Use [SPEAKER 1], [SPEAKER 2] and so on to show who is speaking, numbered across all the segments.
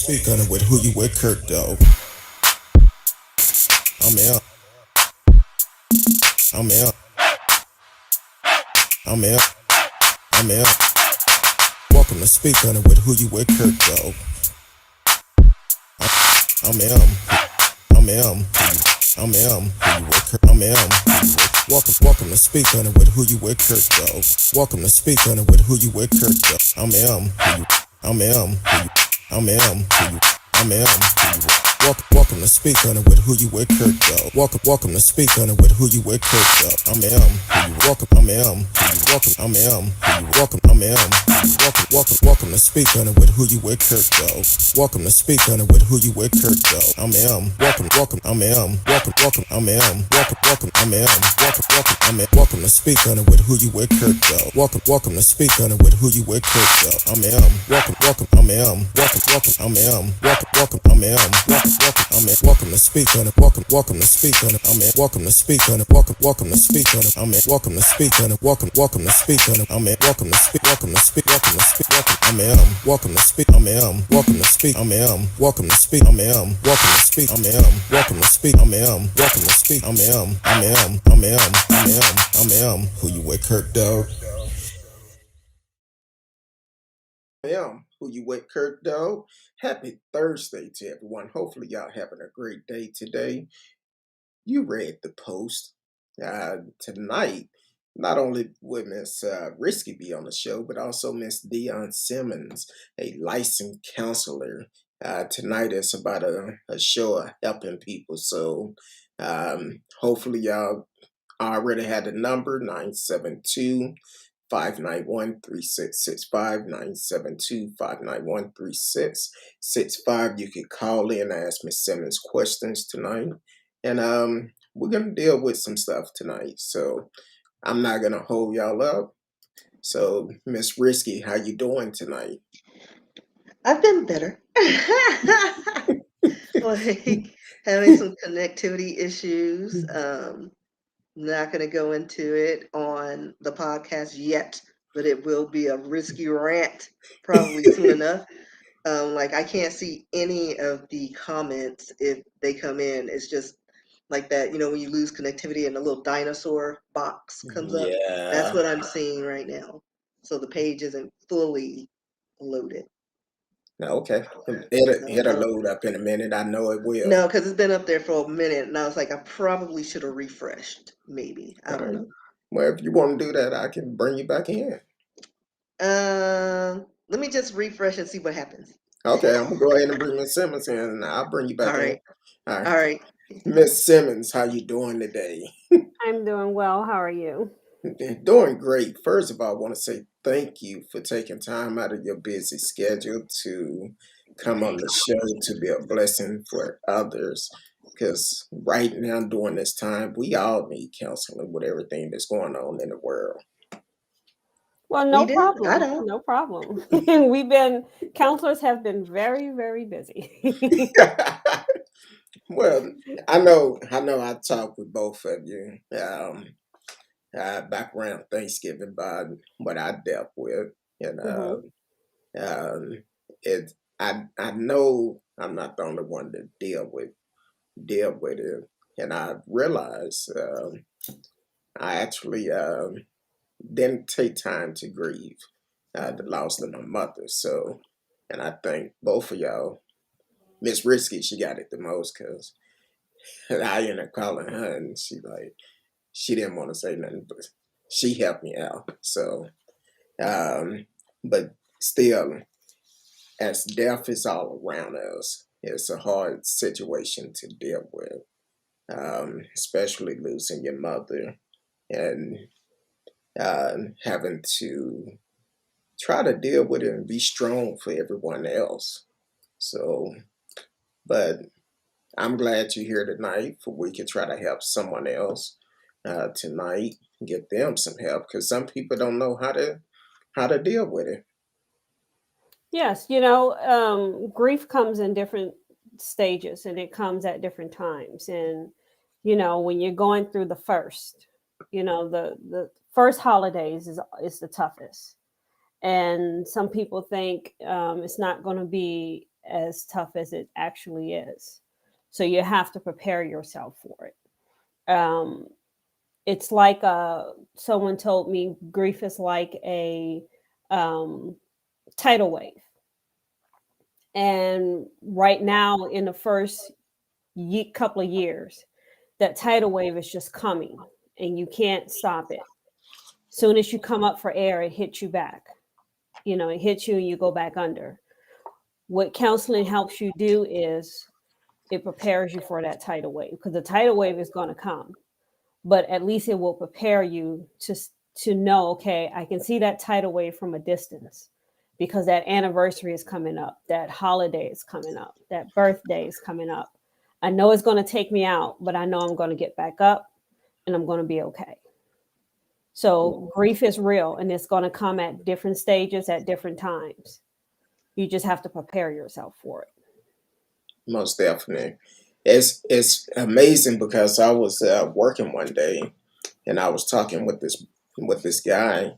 [SPEAKER 1] speak on it with who you with, Curtdog. I'm out. I'm out. I'm out. I'm out. Welcome to speak on it with who you with, Curtdog. I'm M. I'm M. I'm M. Welcome to speak on it with who you with, Curtdog. Welcome to speak on it with who you with, Curtdog. I'm M. I'm M. I'm M. I'm M. Welcome to speak on it with who you with, Curtdog. Welcome to speak on it with who you with, Curtdog. I'm M. Welcome. I'm M. Welcome. I'm M. Welcome. I'm M. Welcome to speak on it with who you with, Curtdog. Welcome to speak on it with who you with, Curtdog. I'm M. Welcome. I'm M. Welcome. I'm M. Welcome. I'm M. I'm M. Welcome to speak on it with who you with, Curtdog. Welcome to speak on it with who you with, Curtdog. I'm M. Welcome. I'm M. Welcome. I'm M. Welcome. I'm M. I'm in. Welcome to speak on it. Welcome to speak on it. I'm in. Welcome to speak on it. Welcome to speak on it. I'm in. Welcome to speak on it. Welcome to speak on it. I'm in. Welcome to speak. Welcome to speak. I'm in. Welcome to speak. I'm in. Welcome to speak. I'm in. Welcome to speak. I'm in. Welcome to speak. I'm in. Welcome to speak. I'm in. Welcome to speak. I'm in. I'm in. Who you with, Curtdog? Who you with, Curtdog? Happy Thursday to everyone. Hopefully y'all having a great day today. You read the post. Tonight, not only will Miss Rskee be on the show, but also Miss Dione Simmons, a licensed counselor. Tonight is about a show of helping people. So hopefully y'all already had the number 972 591-3665, 972-591-3665. You can call in and ask Miss Simmons questions tonight. And we're going to deal with some stuff tonight. So I'm not going to hold y'all up. So Miss Rskee, how you doing tonight?
[SPEAKER 2] I've been better. Like having some connectivity issues. Not going to go into it on the podcast yet, but it will be a risky rant probably soon enough. Like I can't see any of the comments if they come in. It's just like that, when you lose connectivity and a little dinosaur box comes up. That's
[SPEAKER 1] Yeah.
[SPEAKER 2] what I'm seeing right now. So the page isn't fully loaded.
[SPEAKER 1] Okay.
[SPEAKER 2] So
[SPEAKER 1] It'll load up in a minute. I know it will.
[SPEAKER 2] no, because it's been up there for a minute, and I was like, I probably should have refreshed. Maybe I
[SPEAKER 1] All
[SPEAKER 2] don't
[SPEAKER 1] right.
[SPEAKER 2] know.
[SPEAKER 1] Well, if you want to do that, I can bring you back in.
[SPEAKER 2] Let me just refresh and see what happens.
[SPEAKER 1] Okay, I'm gonna go ahead and bring Miss Simmons in, and I'll bring you
[SPEAKER 2] All
[SPEAKER 1] back in.
[SPEAKER 2] right,
[SPEAKER 1] All right,
[SPEAKER 2] all right.
[SPEAKER 1] Miss Simmons, how you doing today?
[SPEAKER 3] I'm doing well. How are you?
[SPEAKER 1] Doing great. First of all, I want to say thank you for taking time out of your busy schedule to come on the show to be a blessing for others. Because right now, during this time, we all need counseling with everything that's going on in the world.
[SPEAKER 3] Well,
[SPEAKER 2] We
[SPEAKER 3] no
[SPEAKER 2] do. I
[SPEAKER 3] problem.
[SPEAKER 2] don't.
[SPEAKER 3] No problem. Counselors have been very, very busy.
[SPEAKER 1] Well, I talked with both of you. Back around Thanksgiving about what I dealt with, and
[SPEAKER 3] hmm
[SPEAKER 1] um, it. I know I'm not the only one to deal with it, and I realized I actually didn't take time to grieve the loss of my mother. So, and I think both of y'all, Miss Rskee, she got it the most because I ended up calling her, and she didn't want to say nothing, but she helped me out. So, but still, as death is all around us, it's a hard situation to deal with, especially losing your mother and having to try to deal with it and be strong for everyone else. So, but I'm glad you're here tonight for we can try to help someone else tonight, get them some help because some people don't know how to deal with it.
[SPEAKER 3] Yes, grief comes in different stages and it comes at different times. And, when you're going through the first, the first holidays is the toughest. And some people think it's not going to be as tough as it actually is. So you have to prepare yourself for it. It's like someone told me grief is like a um, tidal wave. And right now, in the first couple of years, that tidal wave is just coming and you can't stop it. Soon as you come up for air, it hits you back. It hits you and you go back under. What counseling helps you do is it prepares you for that tidal wave, because the tidal wave is going to come, but at least it will prepare you to know, okay, I can see that tidal wave from a distance because that anniversary is coming up, that holiday is coming up, that birthday is coming up. I know it's going to take me out, but I know I'm going to get back up and I'm going to be okay. So grief is real and it's going to come at different stages at different times. You just have to prepare yourself for it.
[SPEAKER 4] Most definitely. It's amazing because I was working one day and I was talking with this guy,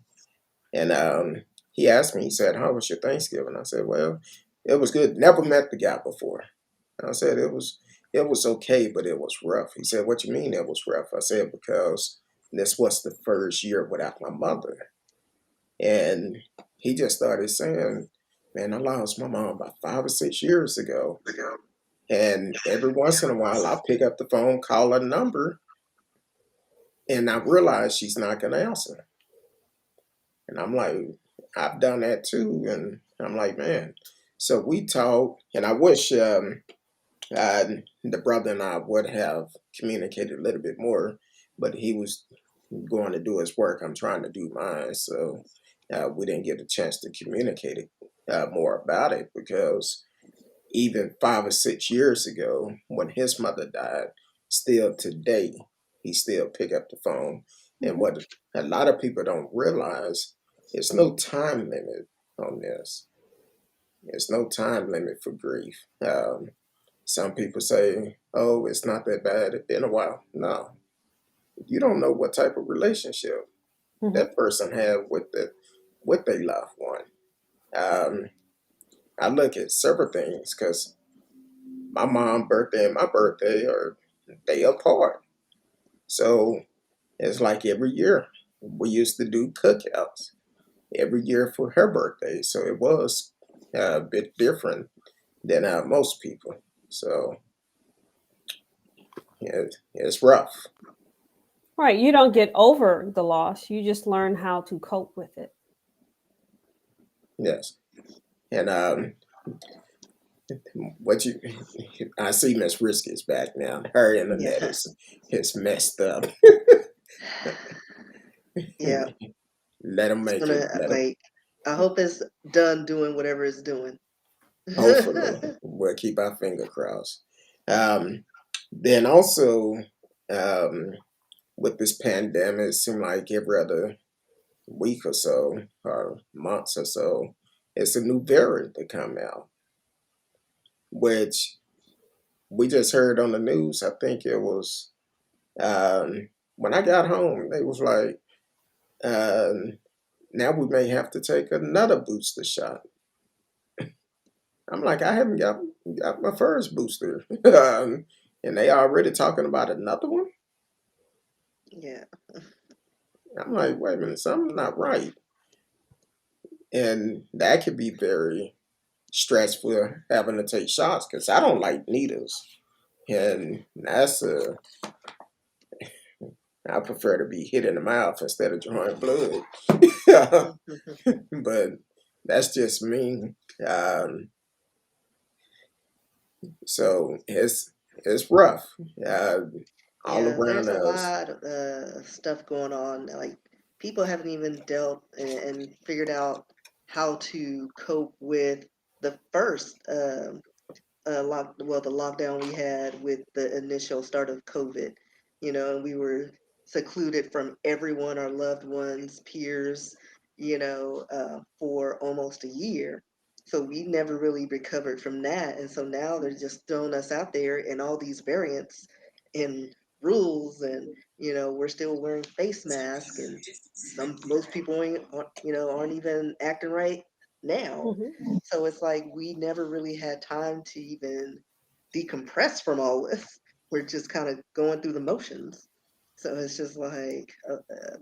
[SPEAKER 4] and he asked me. He said, "How was your Thanksgiving?" I said, "Well, it was good. Never met the guy before." I said, it was okay, but it was rough." He said, "What you mean it was rough?" I said, "Because this was the first year without my mother." And he just started saying, "Man, I lost my mom about 5 or 6 years ago. And every once in a while, I pick up the phone, call her number, and I realize she's not going to answer." And I'm like, "I've done that too." And I'm like, "Man." So we talked, and I wish the brother and I would have communicated a little bit more, but he was going to do his work. I'm trying to do mine. So we didn't get a chance to communicate it, more about it, because even 5 or 6 years ago, when his mother died, still today, he still pick up the phone. And what a lot of people don't realize, there's no time limit on this. There's no time limit for grief. Some people say, "Oh, it's not that bad. It's been a while." No, you don't know what type of relationship
[SPEAKER 3] Mm-hmm.
[SPEAKER 4] that person had with their loved one. Um, I look at several things because my mom's birthday and my birthday are day apart. So it's like every year we used to do cookouts every year for her birthday. So it was a bit different than most people. So it's rough.
[SPEAKER 3] Right. You don't get over the loss. You just learn how to cope with it.
[SPEAKER 4] Yes. And what you I see Miss Risky's back now. Her internet
[SPEAKER 2] Yeah.
[SPEAKER 4] is messed up.
[SPEAKER 2] Yeah.
[SPEAKER 4] Let them
[SPEAKER 2] It's
[SPEAKER 4] make
[SPEAKER 2] gonna
[SPEAKER 4] it. Let them.
[SPEAKER 2] like I hope it's done doing whatever it's doing.
[SPEAKER 4] Hopefully, we'll keep our finger crossed. Um, then also, um, with this pandemic, it seemed like every other week or so, or months or so, it's a new variant to come out, which we just heard on the news. I think it was when I got home. They was like, um, "Now we may have to take another booster shot." I'm like, "I haven't got my first booster," and they already talking about another one.
[SPEAKER 2] Yeah.
[SPEAKER 4] I'm like, "Wait a minute, something's not right," and that could be very stressful having to take shots because I don't like needles, and that's a I prefer to be hit in the mouth instead of drawing blood. But that's just me. Um, so it's rough, uh, all
[SPEAKER 2] Yeah,
[SPEAKER 4] around
[SPEAKER 2] there's a
[SPEAKER 4] us.
[SPEAKER 2] lot of stuff going on. Like people haven't even dealt and figured out how to cope with the first the lockdown we had with the initial start of COVID. And we were secluded from everyone, our loved ones, peers, for almost a year. So we never really recovered from that. And so now they're just throwing us out there in all these variants and rules, and we're still wearing face masks, and most people aren't even acting right now.
[SPEAKER 3] Mhm.
[SPEAKER 2] So it's like we never really had time to even decompress from all this. We're just kind of going through the motions. So it's just like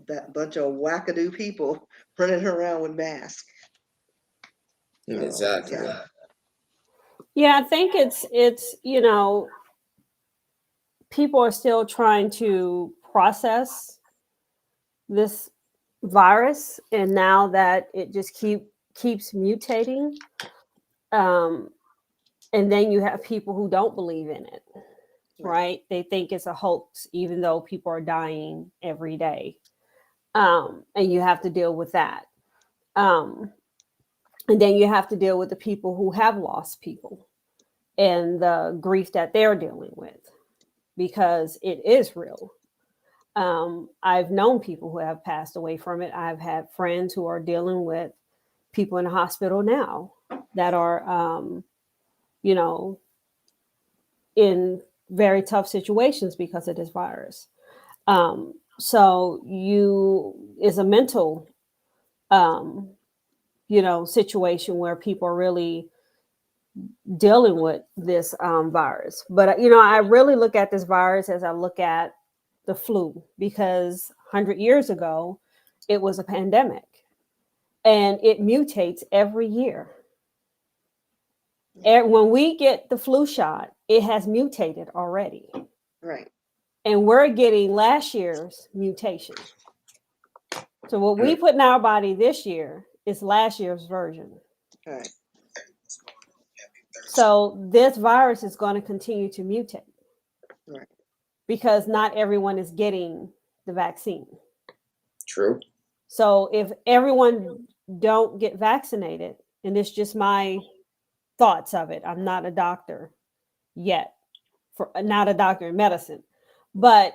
[SPEAKER 2] that bunch of wackadoo people running around with masks. So
[SPEAKER 4] Exactly.
[SPEAKER 2] yeah,
[SPEAKER 3] Yeah, I think it's people are still trying to process this virus, and now that it just keeps mutating, um, and then you have people who don't believe in it,
[SPEAKER 2] right,
[SPEAKER 3] right? They think it's a hoax, even though people are dying every day, and you have to deal with that. Um, and then you have to deal with the people who have lost people and the grief that they're dealing with, because it is real. I've known people who have passed away from it. I've had friends who are dealing with people in the hospital now that are, you know, in very tough situations because of this virus. So you is a mental, um, situation where people are really dealing with this virus. But I really look at this virus as I look at the flu, because 100 years ago it was a pandemic, and it mutates every year. When we get the flu shot, it has mutated already,
[SPEAKER 2] right,
[SPEAKER 3] and we're getting last year's mutation. So what we put in our body this year is last year's version.
[SPEAKER 2] right,
[SPEAKER 3] So this virus is going to continue to mutate
[SPEAKER 2] right,
[SPEAKER 3] because not everyone is getting the vaccine.
[SPEAKER 4] True.
[SPEAKER 3] So if everyone don't get vaccinated, and it's just my thoughts of it, I'm not a doctor yet, for not a doctor in medicine, but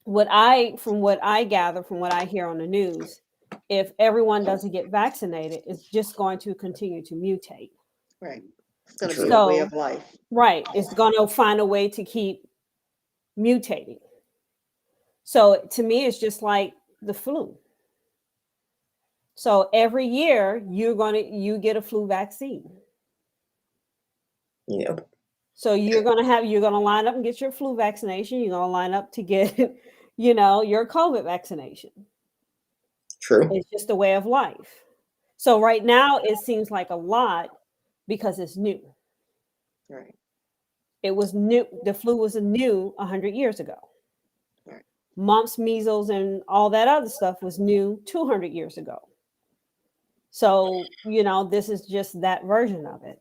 [SPEAKER 3] from what I gather, from what I hear on the news, if everyone doesn't get vaccinated, it's just going to continue to mutate.
[SPEAKER 2] right. It's going to be a
[SPEAKER 4] True.
[SPEAKER 2] way
[SPEAKER 3] So,
[SPEAKER 2] of life.
[SPEAKER 3] right, it's going to find a way to keep mutating. So to me, it's just like the flu. So every year you get a flu vaccine.
[SPEAKER 4] Yeah.
[SPEAKER 3] So you're gonna line up and get your flu vaccination. You're gonna line up to get, your COVID vaccination.
[SPEAKER 4] True.
[SPEAKER 3] It's just a way of life. So right now it seems like a lot because it's new.
[SPEAKER 2] Right,
[SPEAKER 3] It was new. The flu was new 100 years ago.
[SPEAKER 2] right,
[SPEAKER 3] Mumps, measles, and all that other stuff was new 200 years ago. So, this is just that version of it,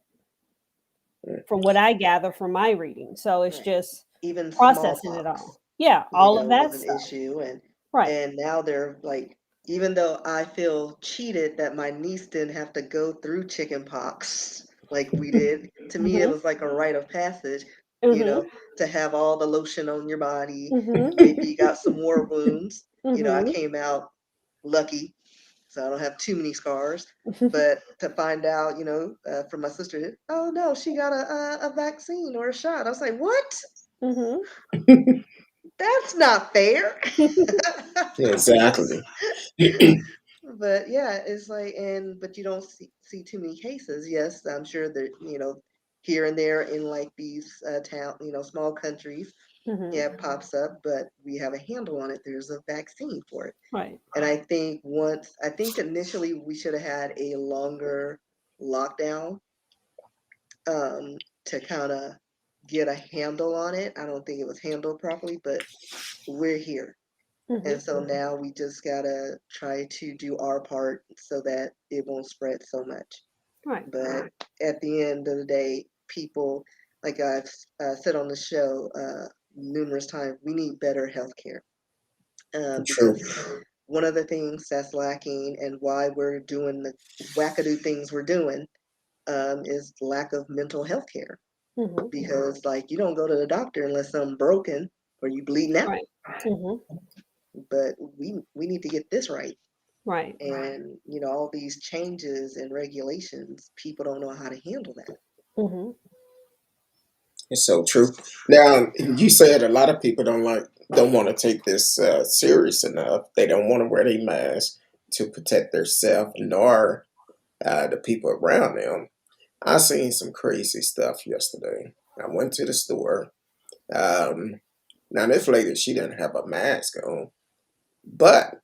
[SPEAKER 3] from what I gather from my reading. So it's
[SPEAKER 2] right.
[SPEAKER 3] just
[SPEAKER 2] Even
[SPEAKER 3] processing it
[SPEAKER 2] smallpox,
[SPEAKER 3] all. Yeah, all of that
[SPEAKER 2] was an
[SPEAKER 3] stuff.
[SPEAKER 2] issue,
[SPEAKER 3] Right.
[SPEAKER 2] and now they're like, even though I feel cheated that my niece didn't have to go through chicken pox like we did, to me it
[SPEAKER 3] Mhm.
[SPEAKER 2] was like a rite of passage, you
[SPEAKER 3] Mhm.
[SPEAKER 2] know, to have all the lotion on your body.
[SPEAKER 3] Mhm.
[SPEAKER 2] Maybe you got some war wounds. I
[SPEAKER 3] Mhm.
[SPEAKER 2] came out lucky, so I don't have too many scars. But to find out, from my sister, oh no, she got a vaccine or a shot. I was like, what?
[SPEAKER 3] Mhm.
[SPEAKER 2] That's not fair.
[SPEAKER 4] Exactly.
[SPEAKER 2] But yeah, it's like, but you don't see too many cases. Yes, I'm sure that, here and there in like these town, small countries,
[SPEAKER 3] Mhm.
[SPEAKER 2] yeah, it pops up, but we have a handle on it. There's a vaccine for it.
[SPEAKER 3] Right.
[SPEAKER 2] And I think initially we should have had a longer lockdown to kind of get a handle on it. I don't think it was handled properly, but we're here. And
[SPEAKER 3] Mhm.
[SPEAKER 2] so now we just gotta try to do our part so that it won't spread so much.
[SPEAKER 3] Right.
[SPEAKER 2] But at the end of the day, people, like I've said on the show numerous times, we need better healthcare,
[SPEAKER 4] True.
[SPEAKER 2] because one of the things that's lacking and why we're doing the wackadoo things we're doing is lack of mental health care.
[SPEAKER 3] Mhm.
[SPEAKER 2] Because like you don't go to the doctor unless something broken or you bleeding out.
[SPEAKER 3] Right. Mhm.
[SPEAKER 2] But we need to get this right.
[SPEAKER 3] Right.
[SPEAKER 2] And all these changes and regulations, people don't know how to handle that.
[SPEAKER 3] Mhm.
[SPEAKER 4] It's so true. Now, you said a lot of people don't want to take this serious enough. They don't want to wear their mask to protect themselves, nor the people around them. I seen some crazy stuff yesterday. I went to the store. Um, Now this lady, she didn't have a mask on, but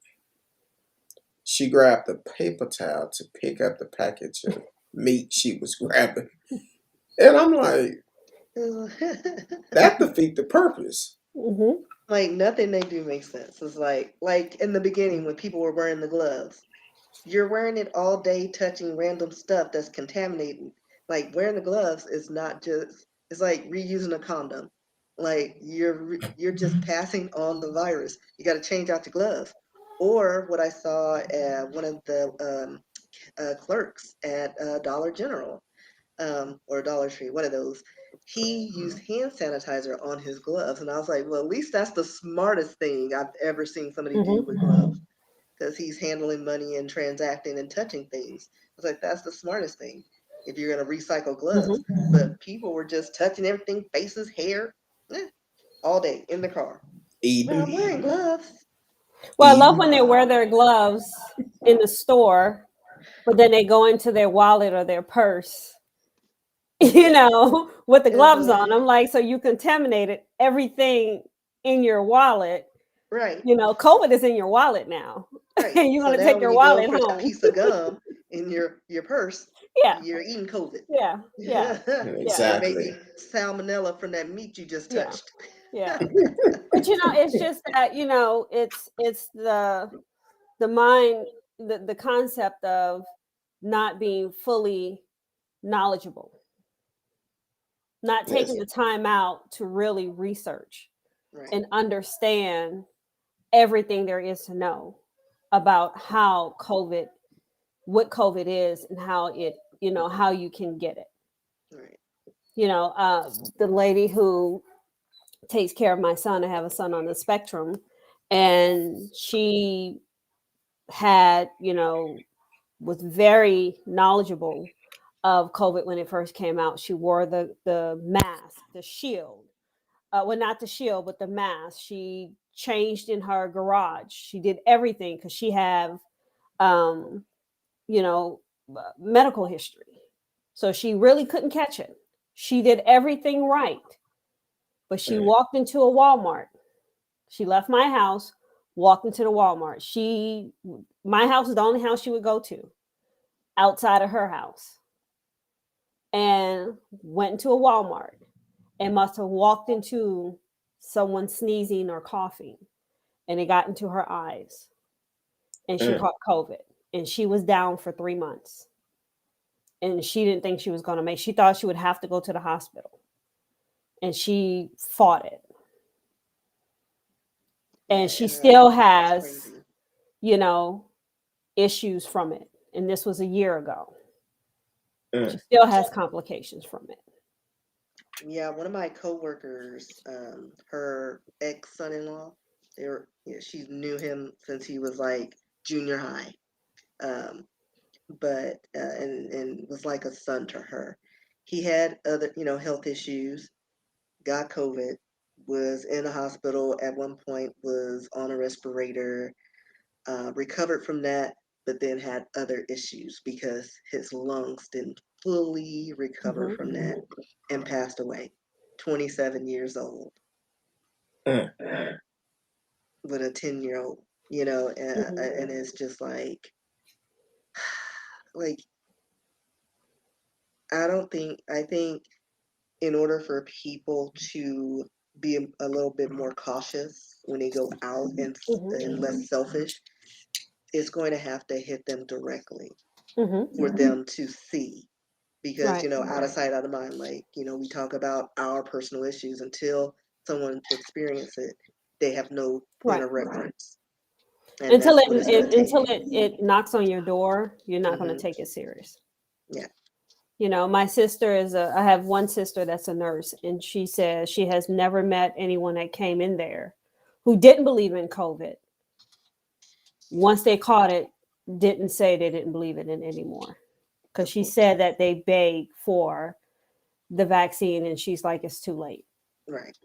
[SPEAKER 4] she grabbed a paper towel to pick up the package of meat she was grabbing. And I'm like, that defeat the purpose.
[SPEAKER 3] Mm-hmm.
[SPEAKER 2] Like nothing they do makes sense. It's like in the beginning when people were wearing the gloves. You're wearing it all day, touching random stuff that's contaminating. Like wearing the gloves is not just. It's like reusing a condom. Like you're just passing on the virus. You got to change out your gloves. Or what I saw at one of the clerks at Dollar General or Dollar Tree, one of those. He used hand sanitizer on his gloves, and I was like, well, at least that's the smartest thing I've ever seen somebody do with gloves because he's handling money and transacting and touching things. I was like, that's the smartest thing if you're going to recycle gloves.
[SPEAKER 3] Mm-hmm.
[SPEAKER 2] But people were just touching everything, faces, hair, all day in the car. Well, I'm
[SPEAKER 4] Eating,
[SPEAKER 2] wearing gloves.
[SPEAKER 3] Well, I love
[SPEAKER 4] eating.
[SPEAKER 3] when they wear their gloves in the store, but then they go into their wallet or their purse, with the gloves on. I'm like, so you contaminated everything in your wallet.
[SPEAKER 2] Right.
[SPEAKER 3] COVID is in your wallet now.
[SPEAKER 2] Right.
[SPEAKER 3] And you're
[SPEAKER 2] So
[SPEAKER 3] going to
[SPEAKER 2] now
[SPEAKER 3] take
[SPEAKER 2] when
[SPEAKER 3] your
[SPEAKER 2] you go
[SPEAKER 3] wallet
[SPEAKER 2] for that
[SPEAKER 3] home.
[SPEAKER 2] piece of gum in your purse,
[SPEAKER 3] Yeah.
[SPEAKER 2] you're eating COVID.
[SPEAKER 3] Yeah. Yeah.
[SPEAKER 2] Or maybe
[SPEAKER 4] Exactly.
[SPEAKER 2] salmonella from that meat you just
[SPEAKER 3] Yeah.
[SPEAKER 2] touched.
[SPEAKER 3] Yeah. But it's just that, it's the mind, the concept of not being fully knowledgeable, not
[SPEAKER 4] Yes.
[SPEAKER 3] taking the time out to really research
[SPEAKER 2] Right.
[SPEAKER 3] and understand everything there is to know about what COVID is and how how you can get it.
[SPEAKER 2] Right.
[SPEAKER 3] The lady who takes care of my son, I have a son on the spectrum, and she had, was very knowledgeable of COVID when it first came out. She wore the mask, the shield. Well, not the shield, but the mask. She changed in her garage. She did everything because she have, um, medical history. So she really couldn't catch it. She did everything right, but she walked into a Walmart. She left my house, walked into the Walmart. My house is the only house she would go to outside of her house, and went into a Walmart and must have walked into someone sneezing or coughing, and it got into her eyes, and she
[SPEAKER 4] Mm.
[SPEAKER 3] caught COVID, and she was down for 3 months, and she didn't think she was going to make. She thought she would have to go to the hospital, and she fought it, and she still has, issues from it. And this was a year ago. She still has complications from it.
[SPEAKER 2] Yeah, one of my coworkers, her ex son-in-law, she knew him since he was like junior high, but and was like a son to her. He had other health issues, got COVID, was in a hospital at one point, was on a respirator, recovered from that, but then had other issues because his lungs didn't fully recover from that and passed away. 27 years old
[SPEAKER 4] Mm.
[SPEAKER 2] with a 10-year-old, and it's just like, I think in order for people to be a little bit more cautious when they go out and less selfish, it's going to have to hit them directly for them to see. Because,
[SPEAKER 3] Right.
[SPEAKER 2] out of sight, out of mind, like, we talk about our personal issues until someone experiences it, they have no point
[SPEAKER 3] Right.
[SPEAKER 2] of reference. And
[SPEAKER 3] Until
[SPEAKER 2] that's what it's going to take.
[SPEAKER 3] it knocks on your door, you're not going to take it serious.
[SPEAKER 2] Yeah.
[SPEAKER 3] My sister I have one sister that's a nurse, and she says she has never met anyone that came in there who didn't believe in COVID. Once they caught it, didn't say they didn't believe in it anymore. Because she said that they begged for the vaccine, and she's like, it's too late.
[SPEAKER 2] Right.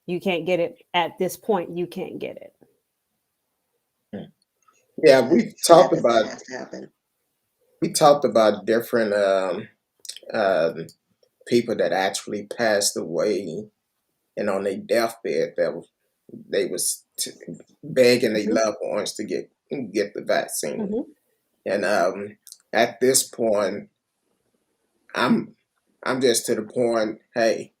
[SPEAKER 3] You can't get it at this point. You can't get it.
[SPEAKER 4] Yeah, we've talked
[SPEAKER 2] That
[SPEAKER 4] about
[SPEAKER 2] has to happen.
[SPEAKER 4] we talked about different um, people that actually passed away, and on their deathbed they was begging their
[SPEAKER 3] Mhm,
[SPEAKER 4] loved ones to get the vaccine.
[SPEAKER 3] mhm,
[SPEAKER 4] And at this point, I'm I'm just to the point. Hey,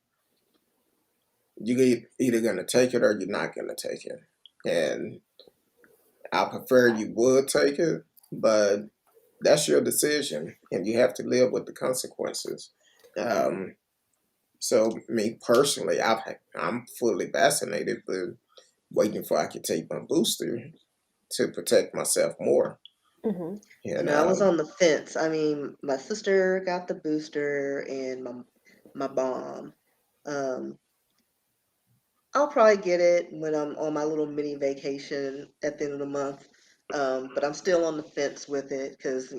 [SPEAKER 4] you either gonna take it or you're not gonna take it, and I prefer you would take it, but that's your decision, and you have to live with the consequences. Um, so me personally, I'm fully vaccinated, but waiting for I could take my booster to protect myself more.
[SPEAKER 3] mhm,
[SPEAKER 2] You
[SPEAKER 4] And
[SPEAKER 2] know, I was on the fence. I mean, my sister got the booster and my mom. Um, I'll probably get it when I'm on my little mini vacation at the end of the month. But I'm still on the fence with it because,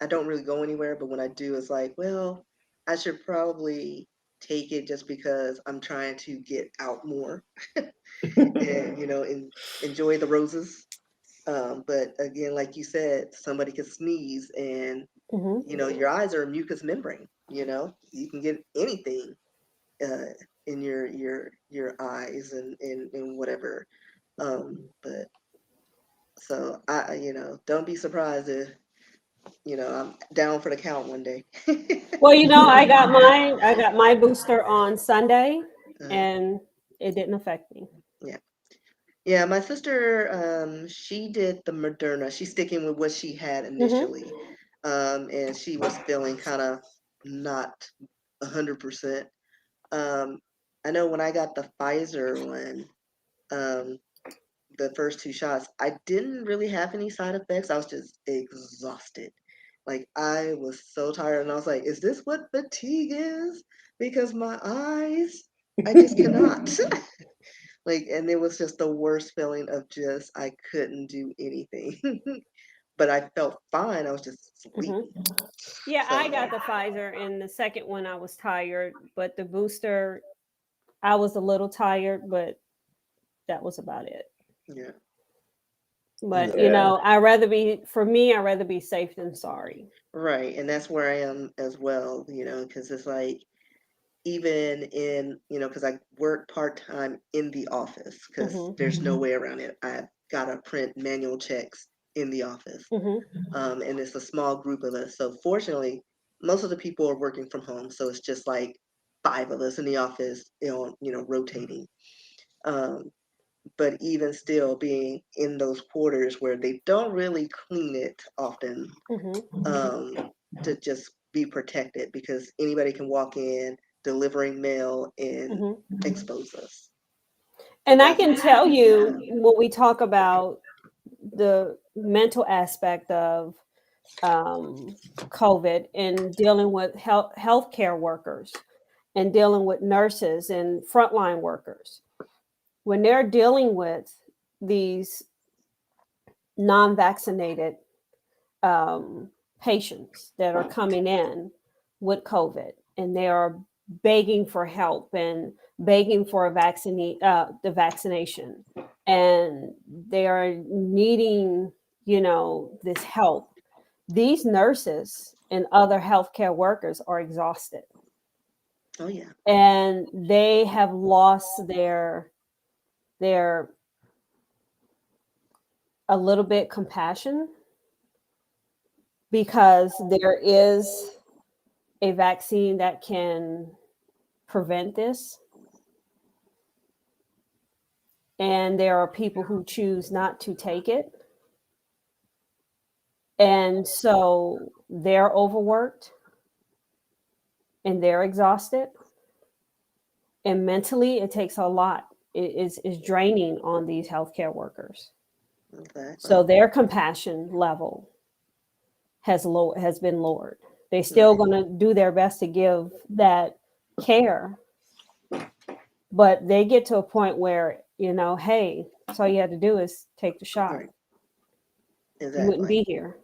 [SPEAKER 2] I don't really go anywhere. But when I do, it's like, well, I should probably take it just because I'm trying to get out more and, enjoy the roses. But again, like you said, somebody could sneeze and,
[SPEAKER 3] mhm.
[SPEAKER 2] your eyes are a mucous membrane, you can get anything uh, in your eyes and whatever. But so don't be surprised if I'm down for the count one day.
[SPEAKER 3] Well, I got my booster on Sunday,
[SPEAKER 2] uh,
[SPEAKER 3] and it didn't affect me.
[SPEAKER 2] yeah, yeah. My sister, she did the Moderna. She's sticking with what she had
[SPEAKER 3] Mhm,
[SPEAKER 2] initially, and she was feeling kind of not 100%. Um, I know when I got the Pfizer one. Um, the first two shots, I didn't really have any side effects. I was just exhausted. Like I was so tired, and I was like, "Is this what fatigue is?" Because my eyes, I just cannot. Like, and it was just the worst feeling of just I couldn't do anything. But I felt fine. I was just
[SPEAKER 3] mhm.
[SPEAKER 2] sleepy.
[SPEAKER 3] Yeah, I
[SPEAKER 2] So
[SPEAKER 3] got the Pfizer, and the second one I was tired, but the booster I was a little tired, but that was about it.
[SPEAKER 2] yeah,
[SPEAKER 3] But
[SPEAKER 4] yeah,
[SPEAKER 3] I'd rather be safe than sorry.
[SPEAKER 2] right. And that's where I am as well. Because it's like even in, because I work part time in the office because
[SPEAKER 3] Mhm,
[SPEAKER 2] there's no way around it. I've got to print manual checks in the office.
[SPEAKER 3] mhm,
[SPEAKER 2] And it's a small group of us. So fortunately, most of the people are working from home. So it's just like five of us in the office, rotating. Um, but even still being in those quarters where they don't really clean it often,
[SPEAKER 3] mhm,
[SPEAKER 2] um, to just be protected because anybody can walk in delivering mail and
[SPEAKER 3] mhm.
[SPEAKER 2] expose us. So
[SPEAKER 3] And I
[SPEAKER 2] that's
[SPEAKER 3] can tell you when we talk about the mental aspect of um, COVID and dealing with healthcare workers and dealing with nurses and frontline workers, when they're dealing with these non-vaccinated um, patients that are coming in with COVID, and they are begging for help and begging for the vaccination, and they are needing, this help. These nurses and other healthcare workers are exhausted,
[SPEAKER 2] oh yeah,
[SPEAKER 3] and they have lost their a little bit compassion because there is a vaccine that can prevent this. And there are people who choose not to take it. And so they're overworked and they're exhausted. And mentally, it takes a lot. It is draining on these healthcare workers.
[SPEAKER 2] exactly.
[SPEAKER 3] So their compassion level has been lowered. They're still
[SPEAKER 2] Right.
[SPEAKER 3] going to do their best to give that care, but they get to a point where, hey, that's all you had to do is take the shot.
[SPEAKER 2] Right.
[SPEAKER 3] You wouldn't
[SPEAKER 2] Exactly.
[SPEAKER 3] be here.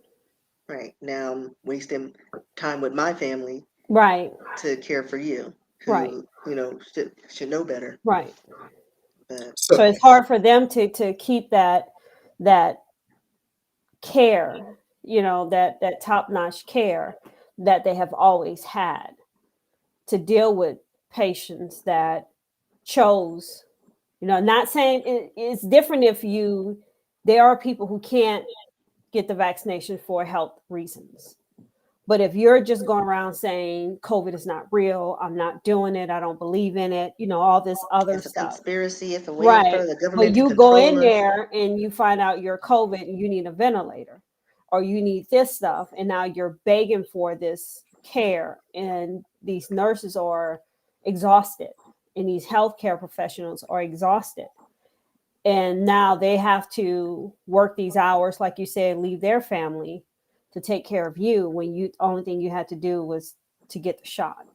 [SPEAKER 2] Right. Now I'm wasting time with my family
[SPEAKER 3] Right,
[SPEAKER 2] to care for you,
[SPEAKER 3] right,
[SPEAKER 2] who, should know better.
[SPEAKER 3] right.
[SPEAKER 2] But
[SPEAKER 3] So
[SPEAKER 4] so
[SPEAKER 3] it's hard for them to keep that care, that top-notch care that they have always had to deal with patients that chose, not saying it's different if there are people who can't get the vaccination for health reasons. But if you're just going around saying COVID is not real, I'm not doing it, I don't believe in it, all this other
[SPEAKER 2] It's a
[SPEAKER 3] stuff.
[SPEAKER 2] conspiracy. It's a way
[SPEAKER 3] Right.
[SPEAKER 2] for the
[SPEAKER 3] But
[SPEAKER 2] government to
[SPEAKER 3] you go
[SPEAKER 2] control
[SPEAKER 3] in
[SPEAKER 2] us.
[SPEAKER 3] there and you find out you're COVID and you need a ventilator or you need this stuff. And now you're begging for this care. And these nurses are exhausted and these healthcare professionals are exhausted. And now they have to work these hours, like you said, leave their family to take care of you when the only thing you had to do was to get the shot.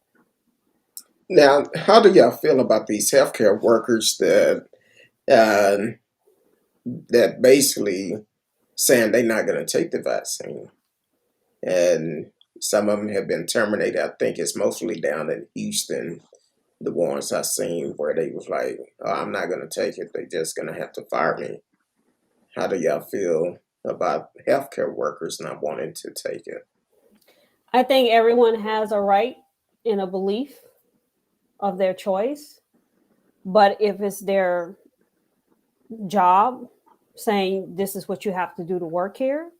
[SPEAKER 4] Now, how do y'all feel about these healthcare workers uh, that basically saying they're not going to take the vaccine? And some of them have been terminated. I think it's mostly down in Houston, the ones I've seen where they was like, oh, I'm not going to take it. They're just going to have to fire me. How do y'all feel about healthcare workers not wanting to take it?
[SPEAKER 3] I think everyone has a right in a belief of their choice. But if it's their job saying this is what you have to do to work here,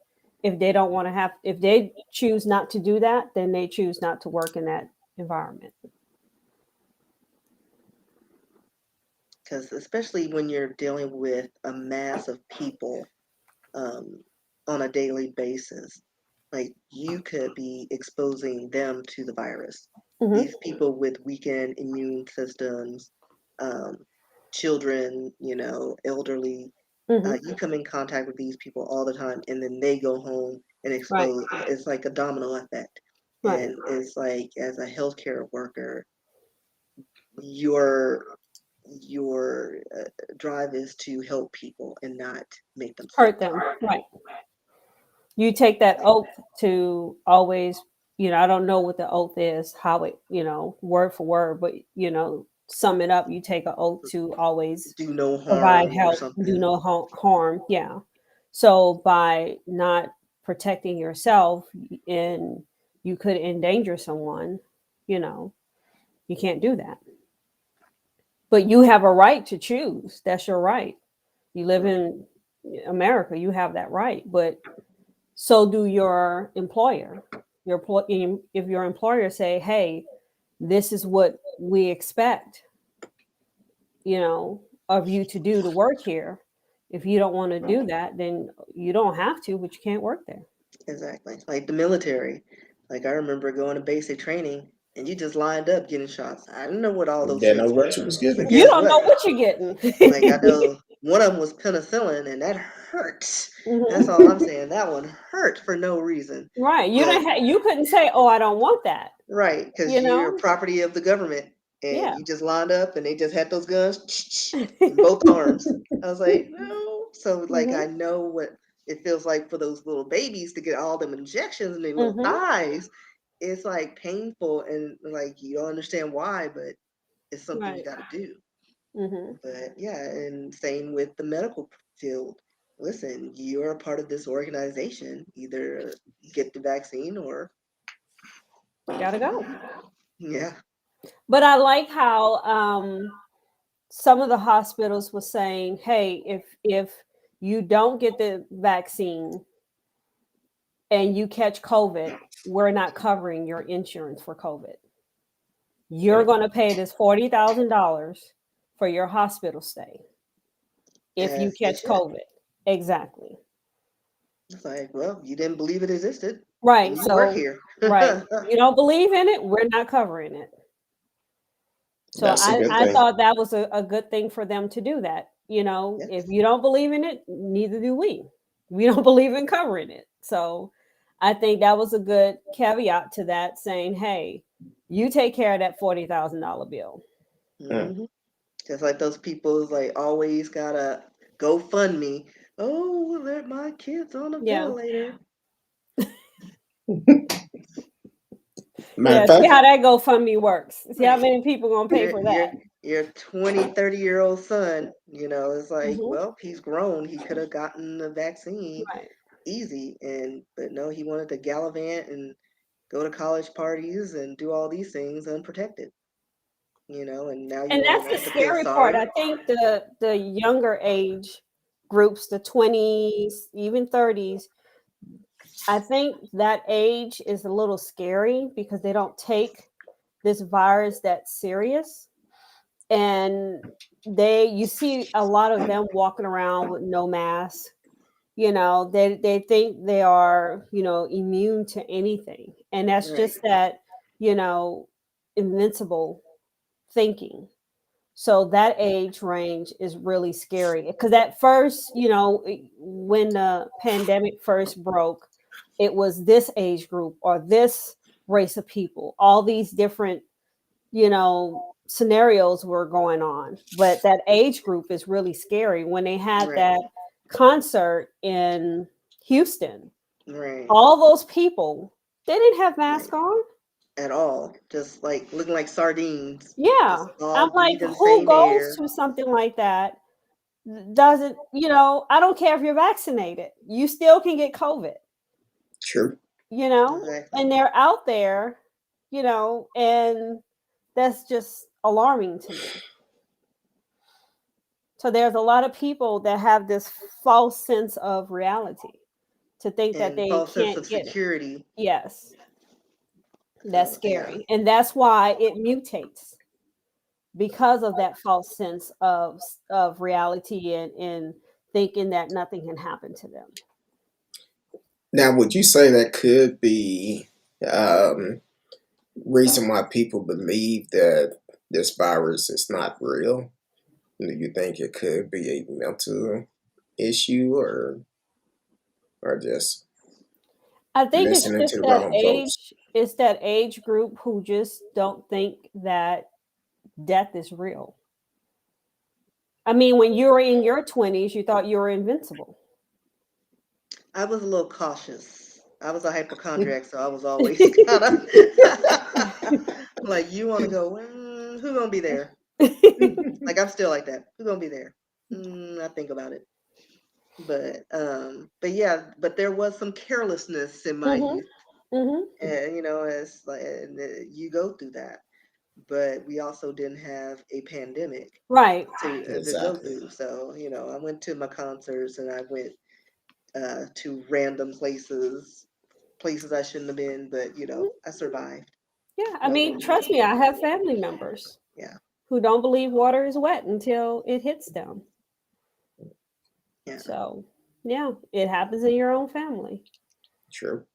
[SPEAKER 3] if they choose not to do that, then they choose not to work in that environment.
[SPEAKER 2] Because especially when you're dealing with a mass of people on a daily basis, like you could be exposing them to the virus.
[SPEAKER 3] Mm-hmm.
[SPEAKER 2] These people with weakened immune systems, children, elderly,
[SPEAKER 3] Mm-hmm.
[SPEAKER 2] you come in contact with these people all the time, and then they go home and expose.
[SPEAKER 3] Right.
[SPEAKER 2] It's like a domino effect.
[SPEAKER 3] Right.
[SPEAKER 2] And it's like, as a healthcare worker, your drive is to help people and not make them sick.
[SPEAKER 3] Hurt them. Right. You take that oath to always, I don't know what the oath is, how it, word for word, but, sum it up. You take an oath to always
[SPEAKER 2] Do no
[SPEAKER 3] provide
[SPEAKER 2] harm or
[SPEAKER 3] help,
[SPEAKER 2] something.
[SPEAKER 3] do no harm. Yeah. So by not protecting yourself and you could endanger someone, you can't do that. But you have a right to choose. That's your right. You live in America, you have that right. But so do your employer. If your employer say, hey, this is what we expect, of you to do to work here. If you don't want to do that, then you don't have to, but you can't work there.
[SPEAKER 2] Exactly. Like the military. Like I remember going to basic training and you just lined up getting shots. I didn't know what all those
[SPEAKER 4] Didn't know
[SPEAKER 2] things were.
[SPEAKER 4] what you was getting.
[SPEAKER 2] But
[SPEAKER 3] You
[SPEAKER 2] guess
[SPEAKER 3] don't know
[SPEAKER 2] what?
[SPEAKER 3] what you're getting.
[SPEAKER 2] Like I know one of them was penicillin and that hurt. That's
[SPEAKER 3] Mhm.
[SPEAKER 2] all I'm saying. That one hurt for no reason.
[SPEAKER 3] Right.
[SPEAKER 2] But
[SPEAKER 3] You couldn't say, oh, I don't want that.
[SPEAKER 2] right, because
[SPEAKER 3] You
[SPEAKER 2] you're
[SPEAKER 3] know?
[SPEAKER 2] property of the government and
[SPEAKER 3] Yeah.
[SPEAKER 2] you just lined up and they just had those guns in both arms. I was like, no. So like I
[SPEAKER 3] Mhm.
[SPEAKER 2] know what it feels like for those little babies to get all them injections in their little
[SPEAKER 3] Mhm.
[SPEAKER 2] thighs. It's like painful and like you don't understand why, but it's something you
[SPEAKER 3] Right.
[SPEAKER 2] got to do.
[SPEAKER 3] Mhm.
[SPEAKER 2] But yeah, and same with the medical field. Listen, you're a part of this organization. Either get the vaccine or
[SPEAKER 3] Gotta go.
[SPEAKER 2] yeah.
[SPEAKER 3] But I like how some of the hospitals were saying, hey, if you don't get the vaccine and you catch COVID, we're not covering your insurance for COVID. You're going to pay this $40,000 for your hospital stay if you
[SPEAKER 2] As they
[SPEAKER 3] catch
[SPEAKER 2] should.
[SPEAKER 3] COVID. Exactly.
[SPEAKER 2] It's like, well, you didn't believe it existed.
[SPEAKER 3] Right.
[SPEAKER 2] And you work
[SPEAKER 3] So,
[SPEAKER 2] here.
[SPEAKER 3] right. You don't believe in it, we're not covering it. So
[SPEAKER 4] That's a good
[SPEAKER 3] I
[SPEAKER 4] thing.
[SPEAKER 3] thought that was a good thing for them to do that.
[SPEAKER 2] Yes.
[SPEAKER 3] If you don't believe in it, neither do we. We don't believe in covering it. So I think that was a good caveat to that, saying, hey, you take care of that $40,000 bill.
[SPEAKER 2] Mm-hmm. Just like those people is like always gotta GoFundMe. Oh, let my kids on a
[SPEAKER 3] Yeah.
[SPEAKER 2] ventilator.
[SPEAKER 4] Matter
[SPEAKER 3] Yeah.
[SPEAKER 4] of
[SPEAKER 3] See
[SPEAKER 4] fact,
[SPEAKER 3] how that GoFundMe works. See how
[SPEAKER 2] Right.
[SPEAKER 3] many people gonna pay
[SPEAKER 2] Your
[SPEAKER 3] for
[SPEAKER 2] your
[SPEAKER 3] that.
[SPEAKER 2] your 20, 30-year-old son, it's like,
[SPEAKER 3] Mhm.
[SPEAKER 2] well, he's grown. He could have gotten the vaccine.
[SPEAKER 3] Right.
[SPEAKER 2] easy. But no, he wanted to gallivant and go to college parties and do all these things unprotected. And now you
[SPEAKER 3] And
[SPEAKER 2] want
[SPEAKER 3] that's
[SPEAKER 2] to
[SPEAKER 3] the
[SPEAKER 2] have to feel
[SPEAKER 3] scary part.
[SPEAKER 2] sorry.
[SPEAKER 3] I think the younger age groups, the 20s, even 30s, I think that age is a little scary because they don't take this virus that serious. And you see a lot of them walking around with no mask. They think they are, immune to anything. And that's
[SPEAKER 2] Right,
[SPEAKER 3] just that, you know, invincible thinking. So that age range is really scary because at first, when the pandemic first broke, it was this age group or this race of people, all these different, scenarios were going on. But that age group is really scary. When they had
[SPEAKER 2] right,
[SPEAKER 3] that concert in Houston,
[SPEAKER 2] right,
[SPEAKER 3] all those people, they didn't have masks
[SPEAKER 2] right.
[SPEAKER 3] on.
[SPEAKER 2] At all. Just like looking like sardines,
[SPEAKER 3] Yeah.
[SPEAKER 2] just
[SPEAKER 3] I'm
[SPEAKER 2] all
[SPEAKER 3] like,
[SPEAKER 2] breathing the
[SPEAKER 3] who
[SPEAKER 2] same
[SPEAKER 3] goes
[SPEAKER 2] air.
[SPEAKER 3] to something like that? Doesn't, I don't care if you're vaccinated, you still can get COVID,
[SPEAKER 4] True.
[SPEAKER 2] Exactly.
[SPEAKER 3] and they're out there, and that's just alarming to me. So there's a lot of people that have this false sense of reality to think that
[SPEAKER 2] And
[SPEAKER 3] they
[SPEAKER 2] false sense
[SPEAKER 3] can't
[SPEAKER 2] of
[SPEAKER 3] get it.
[SPEAKER 2] security.
[SPEAKER 3] Yes, that's
[SPEAKER 2] So yeah.
[SPEAKER 3] scary. And that's why it mutates because of that false sense of reality and thinking that nothing can happen to them.
[SPEAKER 4] Now, would you say that could be reason why people believe that this virus is not real? Do you think it could be a mental issue or just
[SPEAKER 3] I think it's
[SPEAKER 4] listening to
[SPEAKER 3] just
[SPEAKER 4] the
[SPEAKER 3] that
[SPEAKER 4] wrong folks?
[SPEAKER 3] age. It's that age group who just don't think that death is real. I mean, when you were in your 20s, you thought you were invincible.
[SPEAKER 2] I was a little cautious. I was a hypochondriac, so I was always kind of like, you want to go, who gonna be there? Like I'm still like that. Who gonna be there? I think about it. But yeah, but there was some carelessness in my
[SPEAKER 3] Hmm.
[SPEAKER 2] youth,
[SPEAKER 3] Hmm.
[SPEAKER 2] and as like you go through that. But we also didn't have a pandemic
[SPEAKER 3] Right.
[SPEAKER 2] to go
[SPEAKER 4] Exactly.
[SPEAKER 2] through. So I went to my concerts and I went to random places I shouldn't have been, but I survived.
[SPEAKER 3] Yeah. I
[SPEAKER 2] Knock
[SPEAKER 3] mean,
[SPEAKER 2] on wood.
[SPEAKER 3] trust me, I have family members
[SPEAKER 2] Yeah,
[SPEAKER 3] who don't believe water is wet until it hits them.
[SPEAKER 2] yeah.
[SPEAKER 3] So, yeah, it happens in your own family.
[SPEAKER 4] True.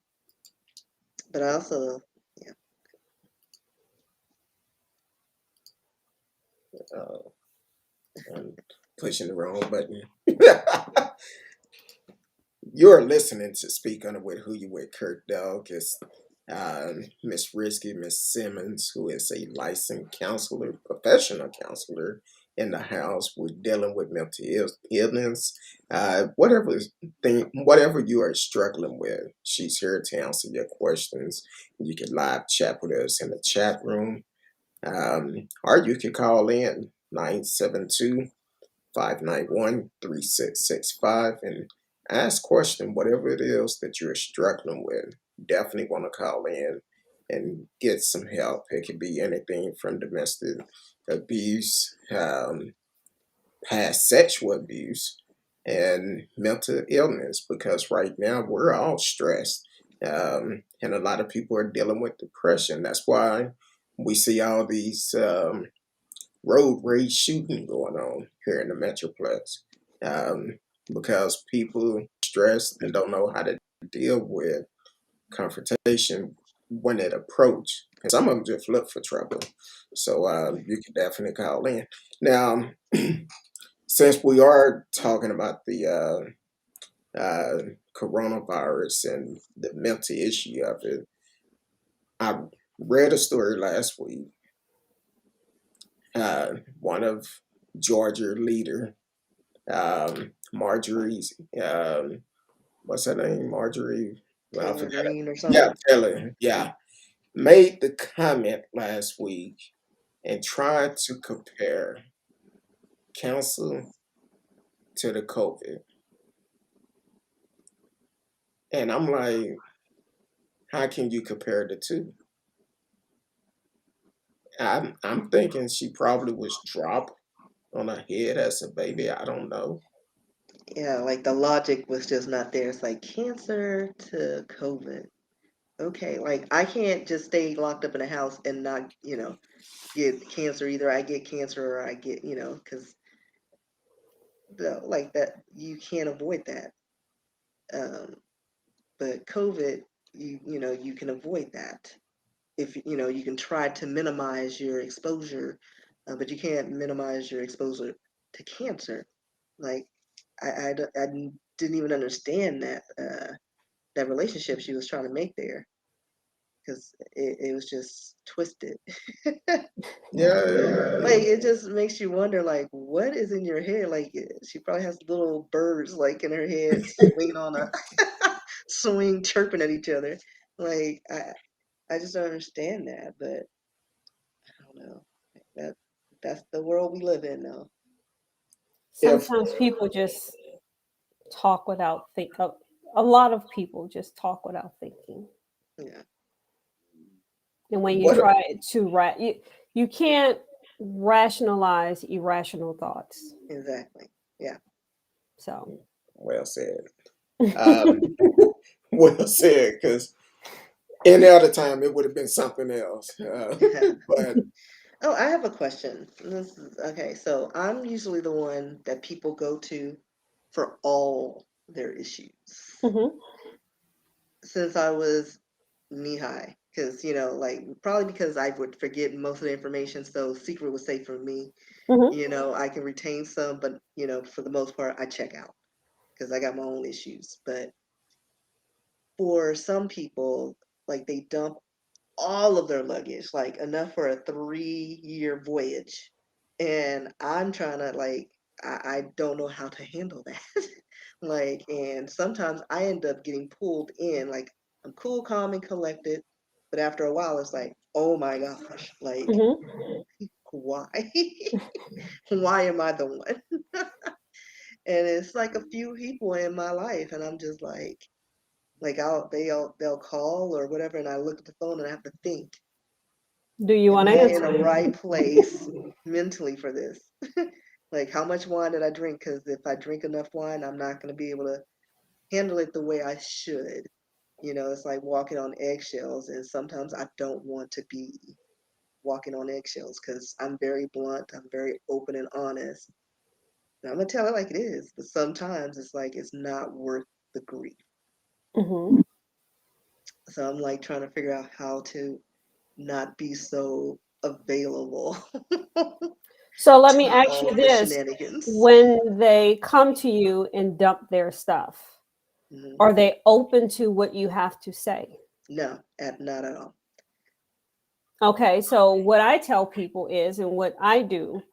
[SPEAKER 2] But I also, yeah,
[SPEAKER 4] Uh, I'm pushing the wrong button. You're listening to Speak On It with Who You With Curtdog. It's Miss Rskee, Miss Simmons, who is a licensed counselor, professional counselor in the house. We're dealing with mental illness, whatever you are struggling with. She's here to answer your questions. You can live chat with us in the chat room, or you can call in 972-591-3665 and ask question, whatever it is that you're struggling with. Definitely want to call in and get some help. It could be anything from domestic abuse, past sexual abuse, and mental illness, because right now we're all stressed. And a lot of people are dealing with depression. That's why we see all these road rage shooting going on here in the Metroplex, because people stressed and don't know how to deal with confrontation when it approach. And some of them just look for trouble. So you can definitely call in. Now, since we are talking about the coronavirus and the mental issue of it, I read a story last week. One of Georgia leader, Marjorie's, what's her name? Marjorie. Well, I
[SPEAKER 2] Taylor
[SPEAKER 4] forgot it.
[SPEAKER 2] Green or
[SPEAKER 4] Yeah,
[SPEAKER 2] something.
[SPEAKER 4] Taylor. Yeah, made the comment last week and tried to compare counsel to the COVID. And I'm like, how can you compare the two? I'm thinking she probably was dropped on her head as a baby. I don't know.
[SPEAKER 2] Yeah, like the logic was just not there. It's like cancer to COVID. Okay, like I can't just stay locked up in a house and not, get cancer. Either I get cancer or I get, because like that, you can't avoid that. Um, but COVID, you can avoid that. If you can try to minimize your exposure, but you can't minimize your exposure to cancer. Like I didn't even understand that relationship she was trying to make there, because it was just twisted. Like
[SPEAKER 4] Yeah.
[SPEAKER 2] it just makes you wonder, like, what is in your head? Like she probably has little birds like in her head swinging on a swing, chirping at each other. Like I just don't understand that, but I don't know. That that's the world we live in now.
[SPEAKER 4] If
[SPEAKER 3] Sometimes people just talk without think. A lot of people just talk without thinking,
[SPEAKER 2] Yeah,
[SPEAKER 3] and when you
[SPEAKER 4] what
[SPEAKER 3] try to you can't rationalize irrational thoughts.
[SPEAKER 2] exactly. Yeah.
[SPEAKER 3] So
[SPEAKER 4] well said. Um, well said, because any other time it would have been something else. But
[SPEAKER 2] Oh, I have a question. This is okay. So I'm usually the one that people go to for all their issues
[SPEAKER 3] mhm,
[SPEAKER 2] since I was knee high. Because, like probably because I would forget most of the information. So secret was safe for me.
[SPEAKER 3] mhm.
[SPEAKER 2] I can retain some, but, for the most part, I check out because I got my own issues. But for some people, like they dump all of their luggage, like enough for a 3-year voyage. And I'm trying to like I don't know how to handle that. Like, and sometimes I end up getting pulled in. Like I'm cool, calm, and collected, but after a while it's like, oh my gosh, like
[SPEAKER 3] Mhm.
[SPEAKER 2] why? Why am I the one? And it's like a few people in my life, and I'm just like they'll call or whatever, and I look at the phone and I have to think,
[SPEAKER 3] Do you
[SPEAKER 2] am
[SPEAKER 3] want to
[SPEAKER 2] I in
[SPEAKER 3] answer?
[SPEAKER 2] the right place mentally for this? Like, how much wine did I drink? Because if I drink enough wine, I'm not going to be able to handle it the way I should. It's like walking on eggshells, and sometimes I don't want to be walking on eggshells because I'm very blunt, I'm very open and honest. And I'm going to tell it like it is, but sometimes it's like it's not worth the grief.
[SPEAKER 3] Mhm.
[SPEAKER 2] So I'm like trying to figure out how to not be so available
[SPEAKER 3] So let me
[SPEAKER 2] to
[SPEAKER 3] ask
[SPEAKER 2] all
[SPEAKER 3] you
[SPEAKER 2] of the
[SPEAKER 3] this:
[SPEAKER 2] shenanigans.
[SPEAKER 3] when they come to you and dump their stuff,
[SPEAKER 2] Hmm.
[SPEAKER 3] are they open to what you have to say?
[SPEAKER 2] No, not at all.
[SPEAKER 3] Okay, so what I tell people is, and what I do,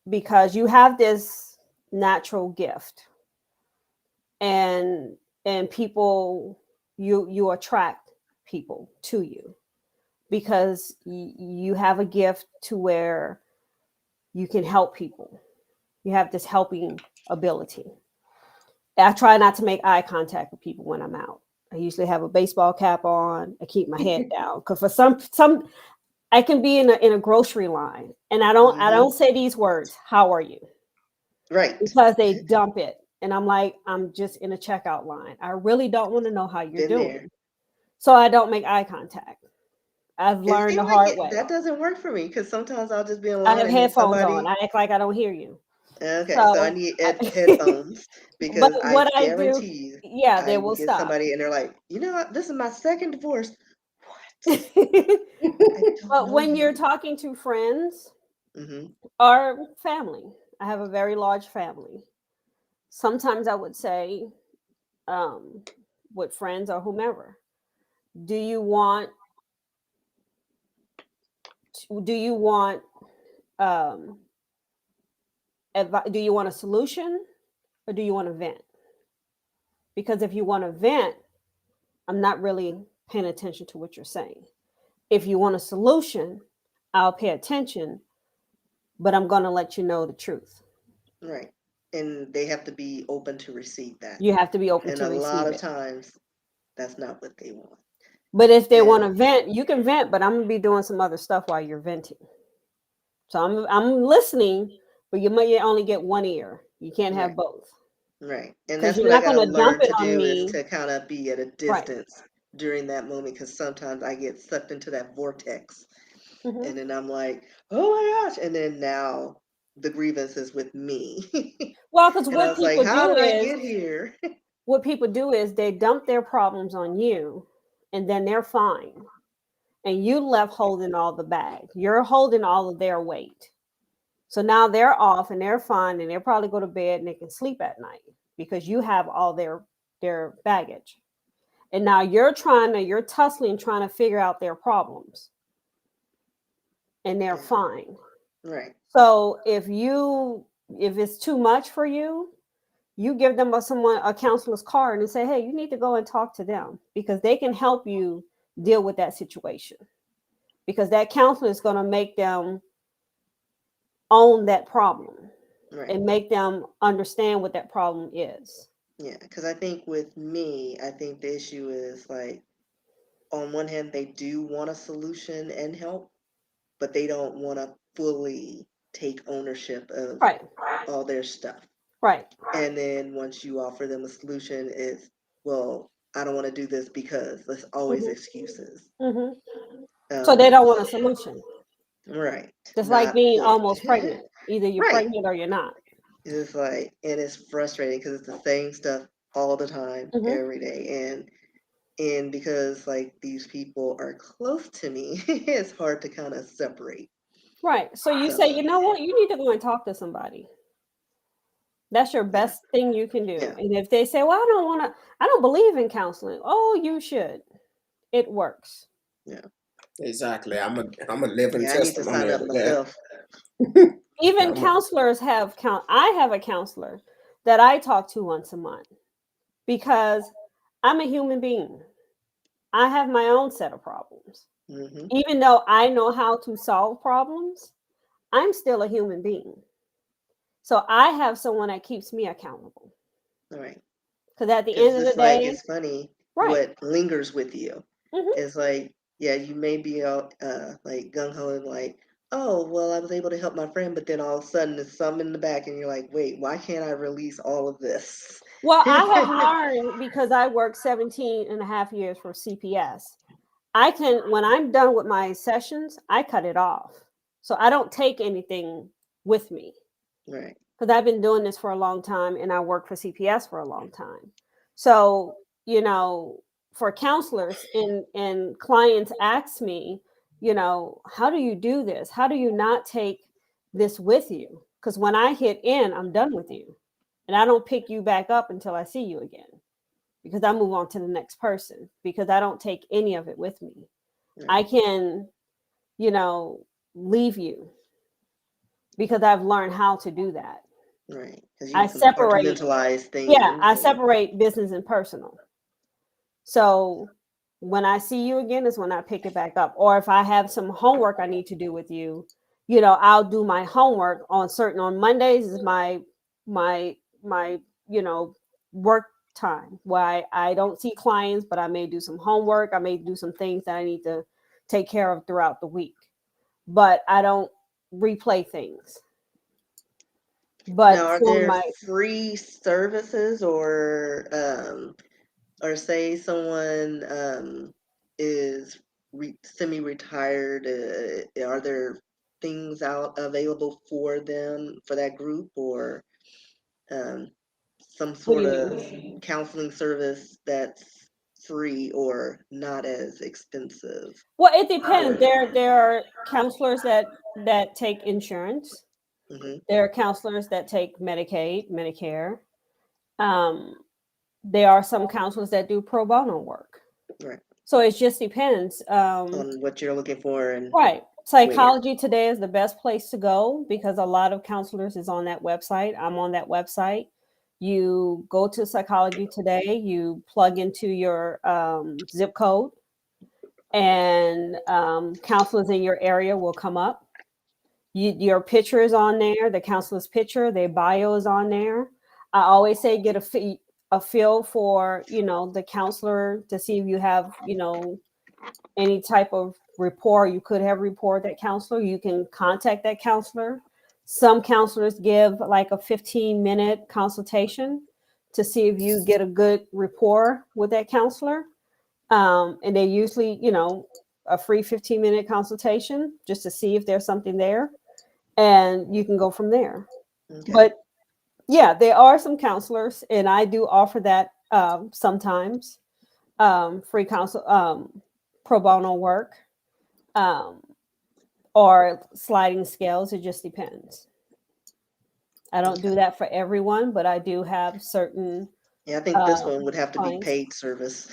[SPEAKER 3] because you have this natural gift, and people, you attract people to you because you have a gift to where you can help people. You have this helping ability. I try not to make eye contact with people when I'm out. I usually have a baseball cap on. I keep my head down because for some I can be in a grocery line and I
[SPEAKER 2] Hmm.
[SPEAKER 3] don't say these words. How are you?
[SPEAKER 2] Right.
[SPEAKER 3] Because they dump it, and I'm like, I'm just in a checkout line. I really don't want to know how you're
[SPEAKER 2] Been there.
[SPEAKER 3] doing, so I don't make eye contact. I've
[SPEAKER 2] It
[SPEAKER 3] learned the
[SPEAKER 2] seems like
[SPEAKER 3] hard way.
[SPEAKER 2] that doesn't work for me because sometimes I'll just be in
[SPEAKER 3] I
[SPEAKER 2] line
[SPEAKER 3] have
[SPEAKER 2] and then
[SPEAKER 3] headphones on.
[SPEAKER 2] somebody.
[SPEAKER 3] I act like I don't hear you.
[SPEAKER 2] Okay, so I
[SPEAKER 3] So,
[SPEAKER 2] need
[SPEAKER 3] I,
[SPEAKER 2] headphones
[SPEAKER 3] but
[SPEAKER 2] because I
[SPEAKER 3] what I do,
[SPEAKER 2] guarantee you,
[SPEAKER 3] yeah,
[SPEAKER 2] I
[SPEAKER 3] they
[SPEAKER 2] will
[SPEAKER 3] will
[SPEAKER 2] get
[SPEAKER 3] stop.
[SPEAKER 2] somebody and they're like, what? This is my second divorce. What? I don't
[SPEAKER 3] But
[SPEAKER 2] know
[SPEAKER 3] when you're
[SPEAKER 2] you.
[SPEAKER 3] talking to friends
[SPEAKER 2] Hmm.
[SPEAKER 3] or family, I have a very large family. Sometimes I would say, um, with friends or whomever, do you want do you want um, do you want a solution or do you want to vent? Because if you want to vent, I'm not really paying attention to what you're saying. If you want a solution, I'll pay attention, but I'm going to let you know the truth.
[SPEAKER 2] Right. And they have to be open to receive that.
[SPEAKER 3] You have to be open
[SPEAKER 2] And
[SPEAKER 3] to
[SPEAKER 2] a lot
[SPEAKER 3] receive
[SPEAKER 2] of
[SPEAKER 3] it.
[SPEAKER 2] times that's not what they want.
[SPEAKER 3] But if they
[SPEAKER 2] And-
[SPEAKER 3] want to vent, you can vent, but I'm gonna be doing some other stuff while you're venting. So I'm listening, but you may only get one ear. You can't have
[SPEAKER 2] Right.
[SPEAKER 3] both.
[SPEAKER 2] Right. And
[SPEAKER 3] 'Cause
[SPEAKER 2] that's
[SPEAKER 3] you're
[SPEAKER 2] what I
[SPEAKER 3] not
[SPEAKER 2] gotta
[SPEAKER 3] gonna dump
[SPEAKER 2] learn
[SPEAKER 3] it
[SPEAKER 2] to
[SPEAKER 3] on
[SPEAKER 2] do
[SPEAKER 3] me.
[SPEAKER 2] is to kind of be at a
[SPEAKER 3] Right.
[SPEAKER 2] distance during that moment, because sometimes I get sucked into that vortex
[SPEAKER 3] Mhm.
[SPEAKER 2] and then I'm like, oh my gosh. And then now the grievance is with me.
[SPEAKER 3] Well, because
[SPEAKER 2] And I
[SPEAKER 3] what
[SPEAKER 2] was like,
[SPEAKER 3] people
[SPEAKER 2] how
[SPEAKER 3] do
[SPEAKER 2] did I
[SPEAKER 3] is
[SPEAKER 2] get here?
[SPEAKER 3] they dump their problems on you, and then they're fine, and you left holding all the bag. You're holding all of their weight. So now they're off and they're fine, and they'll probably go to bed and they can sleep at night because you have all their baggage. And now you're tussling, trying to figure out their problems, and they're
[SPEAKER 2] Yeah.
[SPEAKER 3] fine.
[SPEAKER 2] Right.
[SPEAKER 3] So if it's too much for you, you give them a counselor's card and say, hey, you need to go and talk to them because they can help you deal with that situation. Because that counselor is going to make them own that problem
[SPEAKER 2] Right.
[SPEAKER 3] and make them understand what that problem is.
[SPEAKER 2] Yeah. Because I think with me, I think the issue is like, on one hand, they do want a solution and help, but they don't want to fully take ownership of
[SPEAKER 3] Right.
[SPEAKER 2] all their stuff.
[SPEAKER 3] Right.
[SPEAKER 2] And then once you offer them a solution, it's, well, I don't want to do this because there's always excuses.
[SPEAKER 3] Mm-hmm. So they don't want a solution.
[SPEAKER 2] Right.
[SPEAKER 3] Just like being
[SPEAKER 2] point.
[SPEAKER 3] almost pregnant. Either you're
[SPEAKER 2] Right.
[SPEAKER 3] pregnant or you're not.
[SPEAKER 2] It's like, and it's frustrating because it's the same stuff all the time, every day. And because like these people are close to me, it's hard to kind of separate.
[SPEAKER 3] Right. So you say, you know what? You need to go and talk to somebody. That's your best thing you can do.
[SPEAKER 2] Yeah.
[SPEAKER 3] And if they say, well, I don't believe in counseling. Oh, you should. It works.
[SPEAKER 2] Yeah.
[SPEAKER 4] Exactly. I'm a living
[SPEAKER 2] Yeah, I need to sign
[SPEAKER 4] testimony
[SPEAKER 2] up
[SPEAKER 4] of that.
[SPEAKER 2] myself.
[SPEAKER 3] Even counselors have I have a counselor that I talk to once a month because I'm a human being. I have my own set of problems.
[SPEAKER 2] Mm-hmm.
[SPEAKER 3] Even though I know how to solve problems, I'm still a human being. So I have someone that keeps me accountable.
[SPEAKER 2] Right.
[SPEAKER 3] Because at the
[SPEAKER 2] Because
[SPEAKER 3] end of the
[SPEAKER 2] it's like,
[SPEAKER 3] day,
[SPEAKER 2] it's funny
[SPEAKER 3] right.
[SPEAKER 2] what lingers with you.
[SPEAKER 3] Mhm.
[SPEAKER 2] It's like, yeah, you may be out like gung ho and like, oh, well, I was able to help my friend, but then all of a sudden there's some in the back and you're like, wait, why can't I release all of this?
[SPEAKER 3] Well, I have learned because I worked 17 and a half years for CPS. When I'm done with my sessions, I cut it off. So I don't take anything with me.
[SPEAKER 2] Right.
[SPEAKER 3] Because I've been doing this for a long time and I worked for CPS for a long time. So, for counselors and clients ask me, how do you do this? How do you not take this with you? Because when I hit in, I'm done with you. And I don't pick you back up until I see you again. Because I move on to the next person. Because I don't take any of it with me.
[SPEAKER 2] Right.
[SPEAKER 3] I can, leave you. Because I've learned how to do that.
[SPEAKER 2] Right. Because
[SPEAKER 3] I
[SPEAKER 2] you
[SPEAKER 3] separate.
[SPEAKER 2] compartmentalize things.
[SPEAKER 3] Yeah, I separate business and personal. So when I see you again is when I pick it back up. Or if I have some homework I need to do with you, I'll do my homework on Mondays is my work time where I don't see clients, but I may do some homework. I may do some things that I need to take care of throughout the week. But I don't replay things. But
[SPEAKER 2] now, are there free services or say someone is semi-retired, are there things out available for them for that group, or some sort of counseling service that's free or not as expensive?
[SPEAKER 3] Well, it depends. There are counselors that take insurance.
[SPEAKER 2] Mm-hmm.
[SPEAKER 3] There are counselors that take Medicaid, Medicare. There are some counselors that do pro bono work.
[SPEAKER 2] Right.
[SPEAKER 3] So it just depends
[SPEAKER 2] on what you're looking for. And
[SPEAKER 3] right. Psychology Today is the best place to go because a lot of counselors is on that website. I'm on that website. You go to Psychology Today, you plug into your zip code, and counselors in your area will come up. Your picture is on there, the counselor's picture, their bio is on there. I always say get a feel for, the counselor to see if you have, any type of rapport. You could have rapport with that counselor. You can contact that counselor. Some counselors give like a 15-minute consultation to see if you get a good rapport with that counselor. And they usually, a free 15-minute consultation just to see if there's something there. And you can go from there.
[SPEAKER 2] Okay.
[SPEAKER 3] But yeah, there are some counselors, and I do offer that sometimes, free counsel, pro bono work, or sliding scales. It just depends. I don't do that for everyone, but I do have certain.
[SPEAKER 2] Yeah, I think this one would have to be
[SPEAKER 3] clients.
[SPEAKER 2] paid service.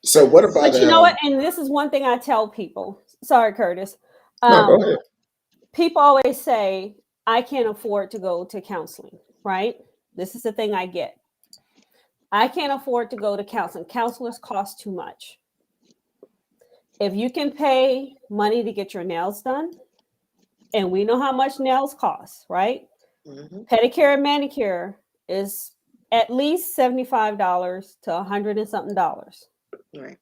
[SPEAKER 4] So what about?
[SPEAKER 3] But you know what? And this is one thing I tell people. Sorry, Curtis.
[SPEAKER 4] No, go ahead.
[SPEAKER 3] People always say, I can't afford to go to counseling, right? This is the thing I get. I can't afford to go to counseling. Counselors cost too much. If you can pay money to get your nails done, and we know how much nails cost, right?
[SPEAKER 2] Mm-hmm.
[SPEAKER 3] Pedicure and manicure is at least $75 to $100 and something dollars.
[SPEAKER 2] Right.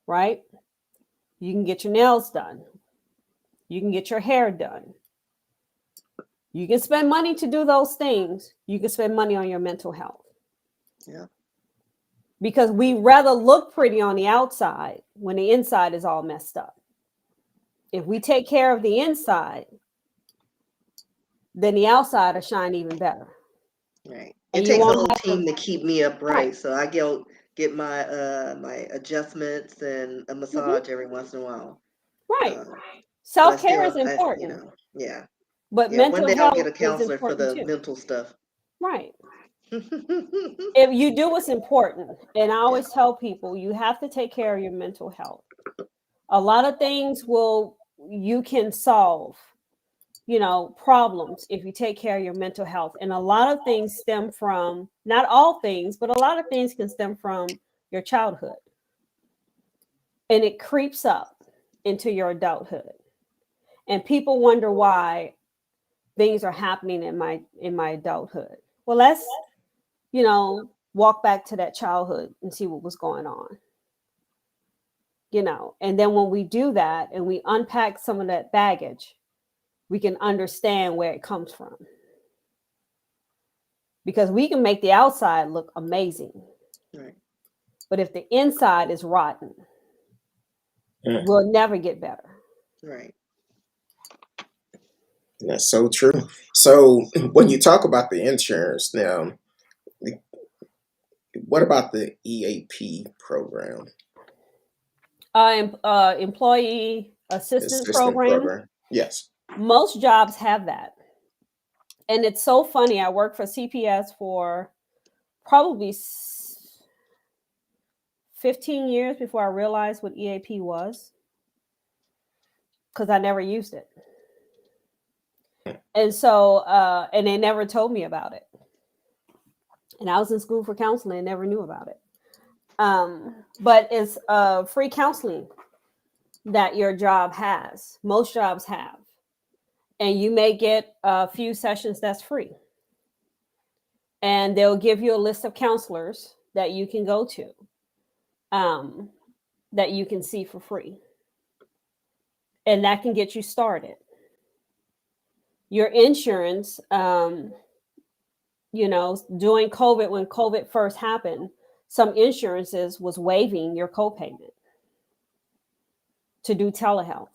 [SPEAKER 3] Right? You can get your nails done. You can get your hair done. You can spend money to do those things. You can spend money on your mental health.
[SPEAKER 2] Yeah.
[SPEAKER 3] Because we rather look pretty on the outside when the inside is all messed up. If we take care of the inside, then the outside will shine even better.
[SPEAKER 2] Right.
[SPEAKER 3] And
[SPEAKER 2] It
[SPEAKER 3] you
[SPEAKER 2] takes a
[SPEAKER 3] won't
[SPEAKER 2] whole
[SPEAKER 3] have
[SPEAKER 2] team to keep me upright.
[SPEAKER 3] Right.
[SPEAKER 2] So I get my my adjustments and a massage every once in a while.
[SPEAKER 3] Right.
[SPEAKER 2] But
[SPEAKER 3] Self-care is
[SPEAKER 2] still,
[SPEAKER 3] important.
[SPEAKER 2] yeah.
[SPEAKER 3] But
[SPEAKER 2] Yeah, one
[SPEAKER 3] mental
[SPEAKER 2] day I'll get
[SPEAKER 3] health
[SPEAKER 2] a
[SPEAKER 3] is
[SPEAKER 2] counselor for
[SPEAKER 3] important
[SPEAKER 2] the
[SPEAKER 3] too.
[SPEAKER 2] mental stuff.
[SPEAKER 3] Right. If you do what's important, and I always tell people, you have to take care of your mental health. A lot of things you can solve, problems if you take care of your mental health. And a lot of things stem from, not all things, but a lot of things can stem from your childhood. And it creeps up into your adulthood. And people wonder why things are happening in my adulthood. Well, let's, walk back to that childhood and see what was going on. And then when we do that and we unpack some of that baggage, we can understand where it comes from. Because we can make the outside look amazing.
[SPEAKER 2] Right.
[SPEAKER 3] But if the inside is rotten, we'll never get better.
[SPEAKER 2] Right.
[SPEAKER 4] That's so true. So when you talk about the insurance now, what about the EAP program?
[SPEAKER 3] Employee assistance program.
[SPEAKER 4] Yes.
[SPEAKER 3] Most jobs have that. And it's so funny. I worked for CPS for probably 15 years before I realized what EAP was, because I never used it. And so, and they never told me about it. And I was in school for counseling and never knew about it. But it's free counseling that your job has. Most jobs have. And you may get a few sessions that's free. And they'll give you a list of counselors that you can go to, that you can see for free. And that can get you started. Your insurance, during COVID, when COVID first happened, some insurances was waiving your copayment to do telehealth.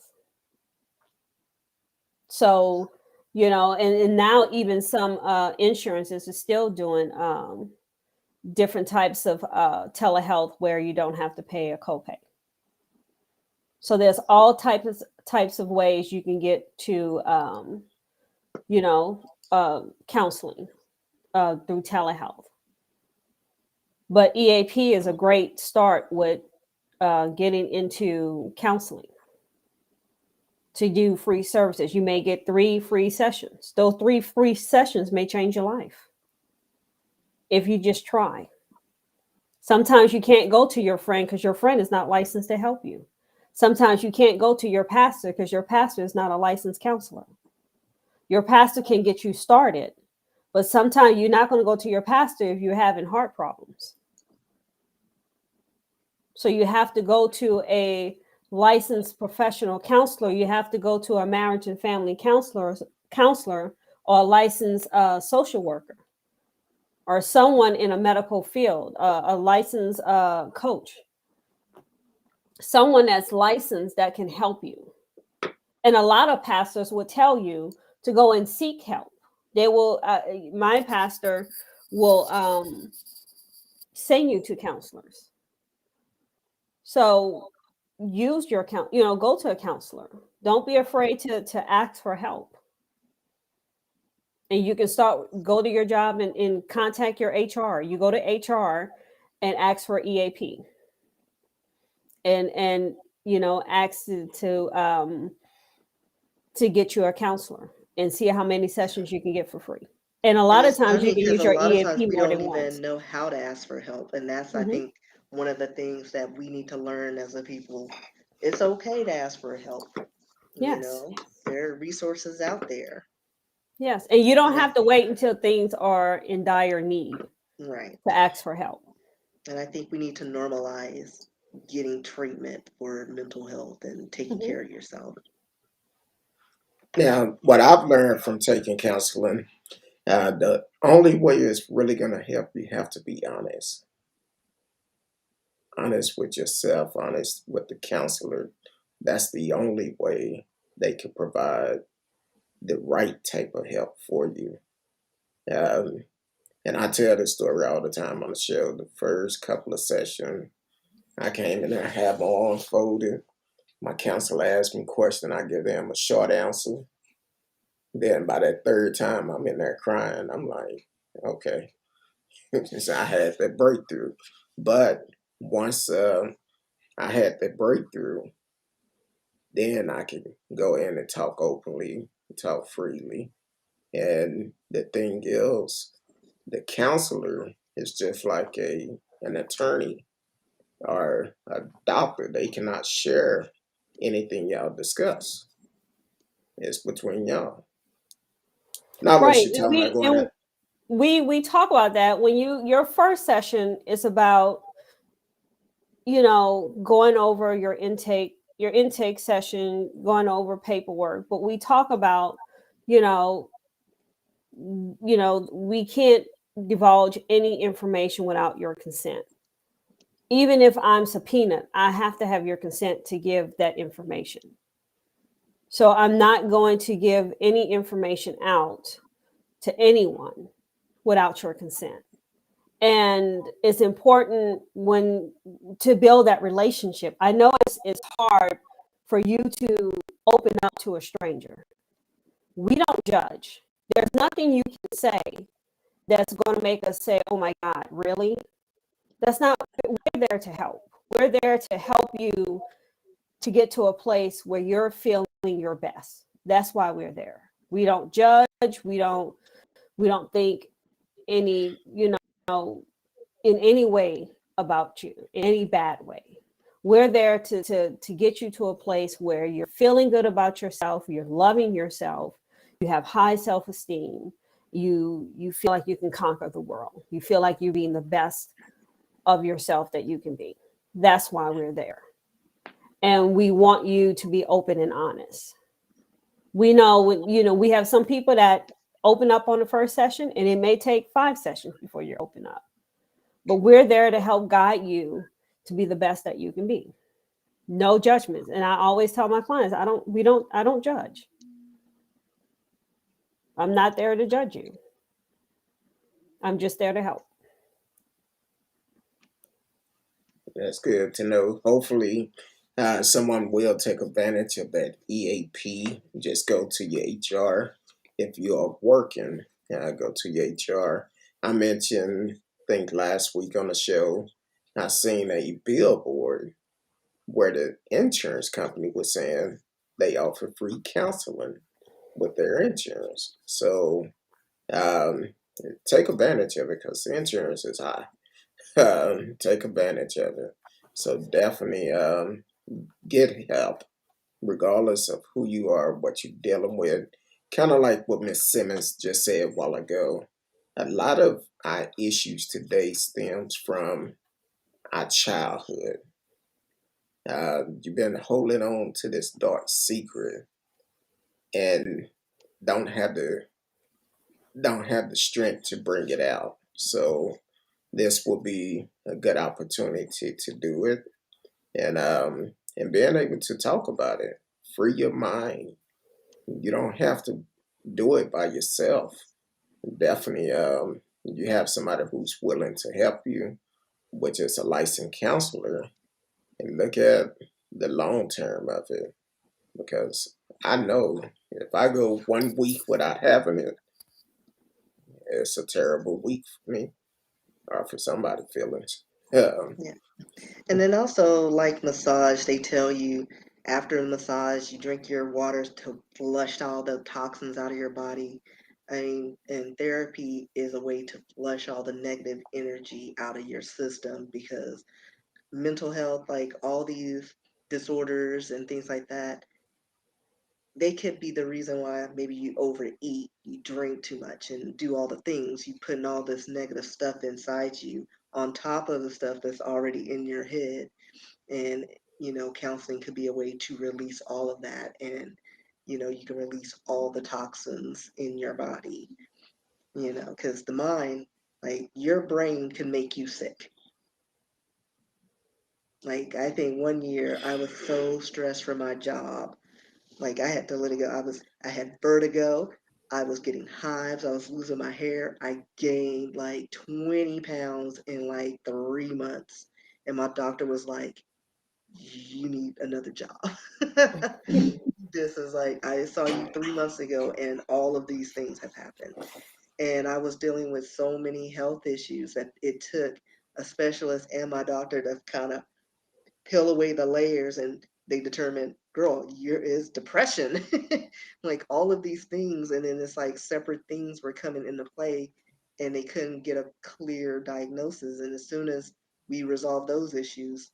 [SPEAKER 3] So, and now even some insurances are still doing different types of telehealth where you don't have to pay a copay. So there's all types of ways you can get to, counseling through telehealth. But EAP is a great start with getting into counseling to do free services. You may get 3 free sessions. Those 3 free sessions may change your life if you just try. Sometimes you can't go to your friend because your friend is not licensed to help you. Sometimes you can't go to your pastor because your pastor is not a licensed counselor. Your pastor can get you started, But sometimes you're not going to go to your pastor if you're having heart problems. So you have to go to a licensed professional counselor. You have to go to a marriage and family counselor or a licensed social worker or someone in a medical field, a licensed coach, someone that's licensed that can help you. And a lot of pastors will tell you to go and seek help. They will, my pastor will send you to counselors. So use your go to a counselor. Don't be afraid to ask for help. And you can go to your job and contact your HR. You go to HR and ask for EAP. And ask to get you a counselor and see how many sessions you can get for free. And a lot of times you can use
[SPEAKER 2] a
[SPEAKER 3] your
[SPEAKER 2] lot of times
[SPEAKER 3] EAP
[SPEAKER 2] we
[SPEAKER 3] more
[SPEAKER 2] don't
[SPEAKER 3] than once.
[SPEAKER 2] even know how to ask for help, and that's I think one of the things that we need to learn as a people. It's okay to ask for help.
[SPEAKER 3] Yes.
[SPEAKER 2] There are resources out there.
[SPEAKER 3] Yes, and you don't have to wait until things are in dire need,
[SPEAKER 2] right,
[SPEAKER 3] to ask for help.
[SPEAKER 2] And I think we need to normalize getting treatment for mental health and taking care of yourself.
[SPEAKER 4] Now, what I've learned from taking counseling, the only way it's really going to help you have to be honest. Honest with yourself, honest with the counselor. That's the only way they can provide the right type of help for you. And I tell this story all the time on the show. The first couple of sessions, I came in there, had my arms folded. My counselor asked me a question. I give them a short answer. Then by that third time, I'm in there crying. I'm like, okay. So I had that breakthrough. But once I had that breakthrough, then I can go in and talk openly, talk freely. And the thing is, the counselor is just like an attorney or a doctor. They cannot share anything y'all discuss. It's between y'all. Not unless
[SPEAKER 3] Right.
[SPEAKER 4] you're talking about going out.
[SPEAKER 3] We talk about that when your first session is about going over your intake session, going over paperwork, but we talk about we can't divulge any information without your consent. Even if I'm subpoenaed, I have to have your consent to give that information. So I'm not going to give any information out to anyone without your consent. And it's important to build that relationship. I know it's hard for you to open up to a stranger. We don't judge. There's nothing you can say that's going to make us say, oh my God, really? That's not, we're there to help. We're there to help you to get to a place where you're feeling your best. That's why we're there. We don't judge. We don't think any, in any way about you, in any bad way. We're there to get you to a place where you're feeling good about yourself, you're loving yourself, you have high self-esteem, you feel like you can conquer the world. You feel like you're being the best of yourself that you can be. That's why we're there. And we want you to be open and honest. We know, we have some people that open up on the first session, and it may take 5 sessions before you open up. But we're there to help guide you to be the best that you can be. No judgments. And I always tell my clients, I don't judge. I'm not there to judge you. I'm just there to help.
[SPEAKER 4] That's good to know. Hopefully, someone will take advantage of that EAP. Just go to your HR. If you are working, go to your HR. I mentioned, I think last week on the show, I seen a billboard where the insurance company was saying they offer free counseling with their insurance. So take advantage of it because the insurance is high. Take advantage of it. So definitely get help, regardless of who you are, what you're dealing with. Kind of like what Miss Simmons just said a while ago. a lot of our issues today stems from our childhood. You've been holding on to this dark secret and don't have the don't have the strength to bring it out. So this will be a good opportunity to do it, and being able to talk about it. Free your mind. You don't have to do it by yourself. Definitely, you have somebody who's willing to help you, which is a licensed counselor, and look at the long term of it. Because I know if I go 1 week without having it, it's a terrible week for me or for somebody feelings.
[SPEAKER 2] Yeah. And then also, like massage, they tell you after a massage, you drink your water to flush all the toxins out of your body. I mean, and therapy is a way to flush all the negative energy out of your system because mental health, like all these disorders and things like that, they could be the reason why maybe you overeat, you drink too much, and do all the things. You putting all this negative stuff inside you on top of the stuff that's already in your head. And, counseling could be a way to release all of that. And, you can release all the toxins in your body, because the mind, like your brain can make you sick. Like, I think one year I was so stressed for my job. Like, I had to let it go. I had vertigo. I was getting hives. I was losing my hair. I gained like 20 pounds in like 3 months. And my doctor was like, you need another job. This is like, I saw you 3 months ago, and all of these things have happened. And I was dealing with so many health issues that it took a specialist and my doctor to kind of peel away the layers, and they determined, girl, you're is depression. Like all of these things. And then it's like separate things were coming into play, and they couldn't get a clear diagnosis. And as soon as we resolved those issues,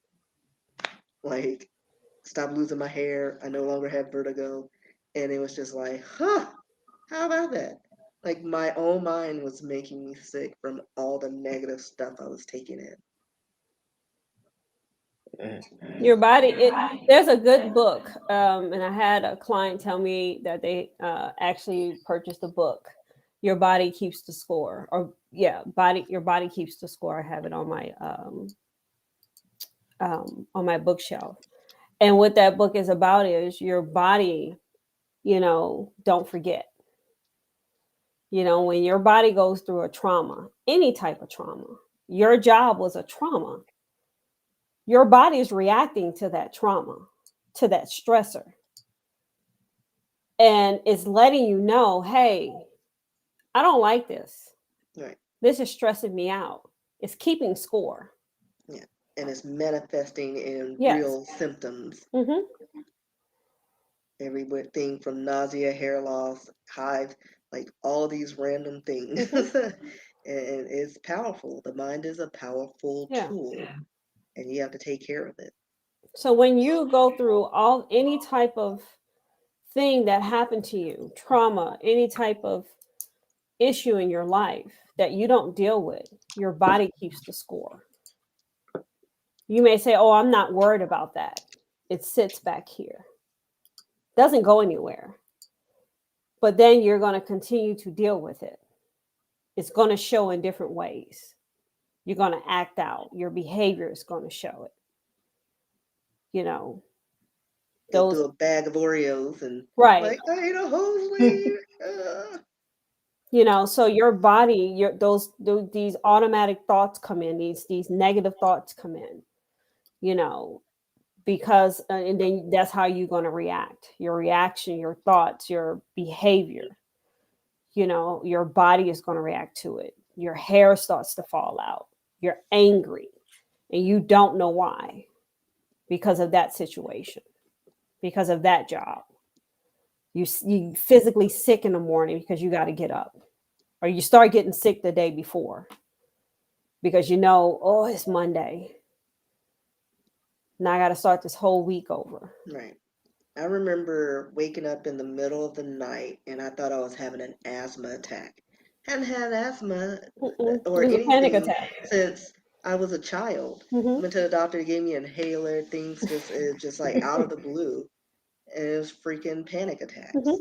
[SPEAKER 2] like stopped losing my hair, I no longer had vertigo. And it was just like, huh, how about that? Like my own mind was making me sick from all the negative stuff I was taking in.
[SPEAKER 3] Your body, there's a good book, and I had a client tell me that they actually purchased a book. Your body keeps the score, or yeah, your body keeps the score. I have it on my bookshelf. And what that book is about is your body, don't forget. When your body goes through a trauma, any type of trauma, your job was a trauma. Your body is reacting to that trauma, to that stressor. And it's letting you know, hey, I don't like this.
[SPEAKER 2] Right.
[SPEAKER 3] This is stressing me out. It's keeping score.
[SPEAKER 2] Yeah. And it's manifesting in
[SPEAKER 3] Yes.
[SPEAKER 2] real symptoms.
[SPEAKER 3] Mm-hmm.
[SPEAKER 2] Everything from nausea, hair loss, hives, like all these random things.
[SPEAKER 3] Mm-hmm.
[SPEAKER 2] And it's powerful. The mind is a powerful
[SPEAKER 3] Yeah.
[SPEAKER 2] tool, and you have to take care of it.
[SPEAKER 3] So when you go through any type of thing that happened to you, trauma, any type of issue in your life that you don't deal with, your body keeps the score. You may say, oh, I'm not worried about that. It sits back here. Doesn't go anywhere. But then you're going to continue to deal with it. It's going to show in different ways. You're going to act out. Your behavior is going to show it.
[SPEAKER 2] Go
[SPEAKER 3] Those,
[SPEAKER 2] through a bag of Oreos and
[SPEAKER 3] right.
[SPEAKER 2] like, I ate a whole sleeve.
[SPEAKER 3] So your body, these automatic thoughts come in, these negative thoughts come in, because and then that's how you're going to react. Your reaction, your thoughts, your behavior, your body is going to react to it. Your hair starts to fall out. You're angry and you don't know why, because of that situation, because of that job. You physically sick in the morning because you got to get up, or you start getting sick the day before because oh, it's Monday. Now I got to start this whole week over.
[SPEAKER 2] Right. I remember waking up in the middle of the night, and I thought I was having an asthma attack. hadn't had asthma
[SPEAKER 3] Mm-mm.
[SPEAKER 2] or
[SPEAKER 3] It was a panic
[SPEAKER 2] anything
[SPEAKER 3] attack.
[SPEAKER 2] since I was a child.
[SPEAKER 3] Hmm.
[SPEAKER 2] Went to the doctor, he gave me an inhaler, things just like out of the blue. And it was freaking panic attacks.
[SPEAKER 3] Hmm. And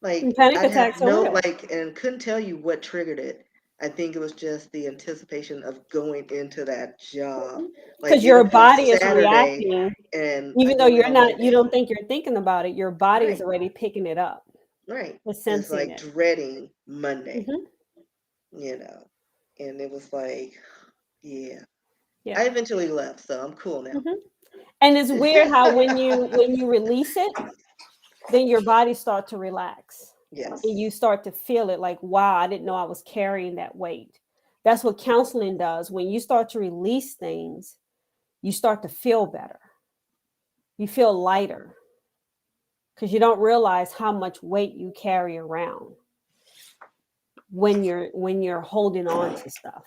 [SPEAKER 2] Like
[SPEAKER 3] panic
[SPEAKER 2] I have
[SPEAKER 3] attacks are
[SPEAKER 2] no
[SPEAKER 3] real
[SPEAKER 2] and couldn't tell you what triggered it. I think it was just the anticipation of going into that job. Like
[SPEAKER 3] because
[SPEAKER 2] it
[SPEAKER 3] your
[SPEAKER 2] had been
[SPEAKER 3] body is
[SPEAKER 2] Saturday
[SPEAKER 3] reacting,
[SPEAKER 2] and I
[SPEAKER 3] even though
[SPEAKER 2] go in
[SPEAKER 3] you're
[SPEAKER 2] on
[SPEAKER 3] not, you
[SPEAKER 2] Monday.
[SPEAKER 3] don't think you're thinking about it. Your body is
[SPEAKER 2] Right,
[SPEAKER 3] already picking it up,
[SPEAKER 2] right.
[SPEAKER 3] it's
[SPEAKER 2] It's
[SPEAKER 3] sensing
[SPEAKER 2] like
[SPEAKER 3] it.
[SPEAKER 2] dreading Monday,
[SPEAKER 3] Hmm.
[SPEAKER 2] you know. And it was like, yeah. I
[SPEAKER 3] Yeah.
[SPEAKER 2] eventually left, so I'm cool now.
[SPEAKER 3] Hmm. And it's weird how when you release it, then your body start to relax
[SPEAKER 2] Yes.
[SPEAKER 3] and you start to feel it like, wow, I didn't know I was carrying that weight. That's what counseling does. When you start to release things, you start to feel better. You feel lighter because you don't realize how much weight you carry around when you're holding on to stuff.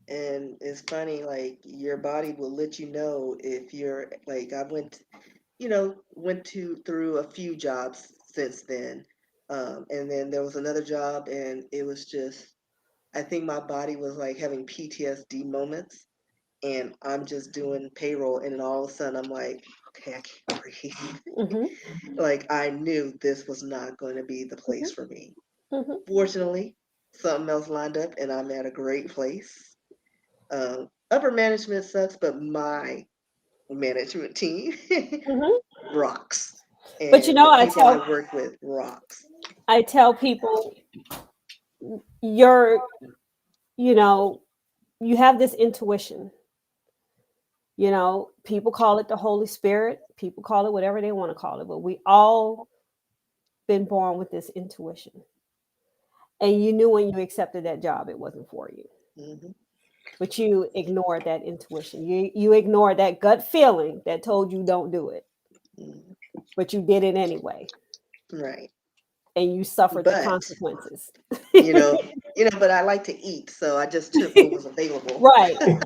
[SPEAKER 2] And it's funny, like your body will let you know if you're like I went to through a few jobs since then. And then there was another job and it was just I think my body was like having PTSD moments and I'm just doing payroll and then all of a sudden I'm like, okay, I can't breathe.
[SPEAKER 3] Hmm.
[SPEAKER 2] Like I knew this was not going to be the place
[SPEAKER 3] Hmm.
[SPEAKER 2] for me.
[SPEAKER 3] Hmm.
[SPEAKER 2] Fortunately, something else lined up and I'm at a great place. Upper management sucks, but my management team
[SPEAKER 3] Hmm.
[SPEAKER 2] rocks.
[SPEAKER 3] But
[SPEAKER 2] And the
[SPEAKER 3] I
[SPEAKER 2] people I
[SPEAKER 3] tell
[SPEAKER 2] work with rocks.
[SPEAKER 3] I tell people, you're you know you have this intuition. People call it the Holy Spirit, people call it whatever they want to call it, but we all been born with this intuition. And you knew when you accepted that job it wasn't for you.
[SPEAKER 2] Hmm.
[SPEAKER 3] But you ignored that intuition. You ignored that gut feeling that told you don't do it.
[SPEAKER 2] Hmm.
[SPEAKER 3] But you did it anyway.
[SPEAKER 2] Right.
[SPEAKER 3] And you suffered the
[SPEAKER 2] But
[SPEAKER 3] consequences.
[SPEAKER 2] you know, but I like to eat, so I just took what was available.
[SPEAKER 3] Right. So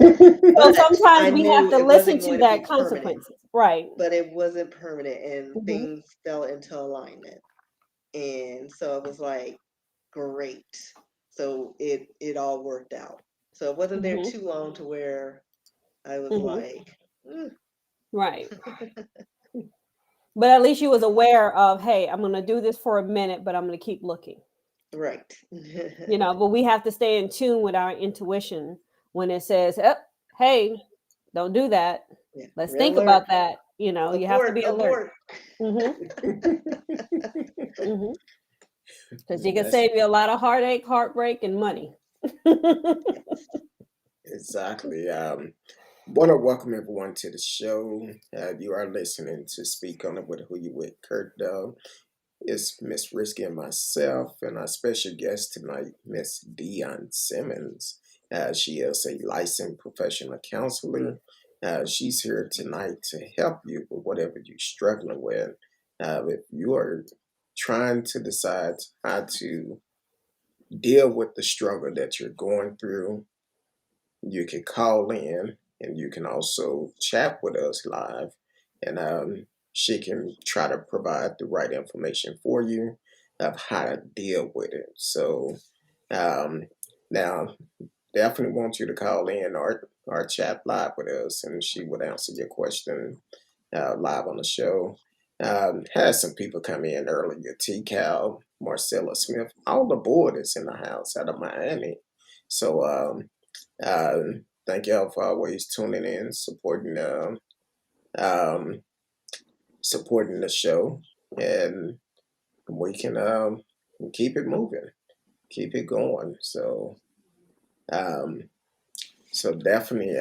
[SPEAKER 2] But
[SPEAKER 3] sometimes
[SPEAKER 2] I
[SPEAKER 3] we have
[SPEAKER 2] knew
[SPEAKER 3] to
[SPEAKER 2] it
[SPEAKER 3] listen
[SPEAKER 2] wasn't
[SPEAKER 3] to
[SPEAKER 2] going to be
[SPEAKER 3] that
[SPEAKER 2] permanent.
[SPEAKER 3] consequences. Right.
[SPEAKER 2] But it wasn't permanent, and
[SPEAKER 3] Hmm.
[SPEAKER 2] things fell into alignment. And so it was like great. So it all worked out. So it wasn't there
[SPEAKER 3] Hmm.
[SPEAKER 2] too long to where I was
[SPEAKER 3] Hmm.
[SPEAKER 2] like, "Mm."
[SPEAKER 3] Right. But at least you was aware of, hey, I'm going to do this for a minute, but I'm going to keep looking.
[SPEAKER 2] Right.
[SPEAKER 3] But we have to stay in tune with our intuition when it says, oh, hey, don't do that.
[SPEAKER 2] Yeah.
[SPEAKER 3] Let's
[SPEAKER 2] Red
[SPEAKER 3] think
[SPEAKER 2] alert.
[SPEAKER 3] about that. You have to
[SPEAKER 2] Abort.
[SPEAKER 3] be alert.
[SPEAKER 2] Abort.
[SPEAKER 3] Mm-hmm. Mm-hmm. Because you can
[SPEAKER 4] That's
[SPEAKER 3] save you a lot of heartache, heartbreak, and money.
[SPEAKER 4] exactly. Want to welcome everyone to the show. You are listening to Speak On It with Who You With, Curtdog. It's Miss Rskee and myself, and our special guest tonight, Miss Dione Simmons. She is a licensed professional counselor. She's here tonight to help you with whatever you're struggling with. If you are trying to decide how to deal with the struggle that you're going through, you can call in and you can also chat with us live. And she can try to provide the right information for you of how to deal with it. So um, now, definitely want you to call in or chat live with us, and she would answer your question live on the show. Had some people come in earlier. T. Cal, Marcella Smith, all the board is in the house out of Miami. So thank y'all for always tuning in, um, supporting the show, and we can keep it moving, keep it going. Um, so definitely,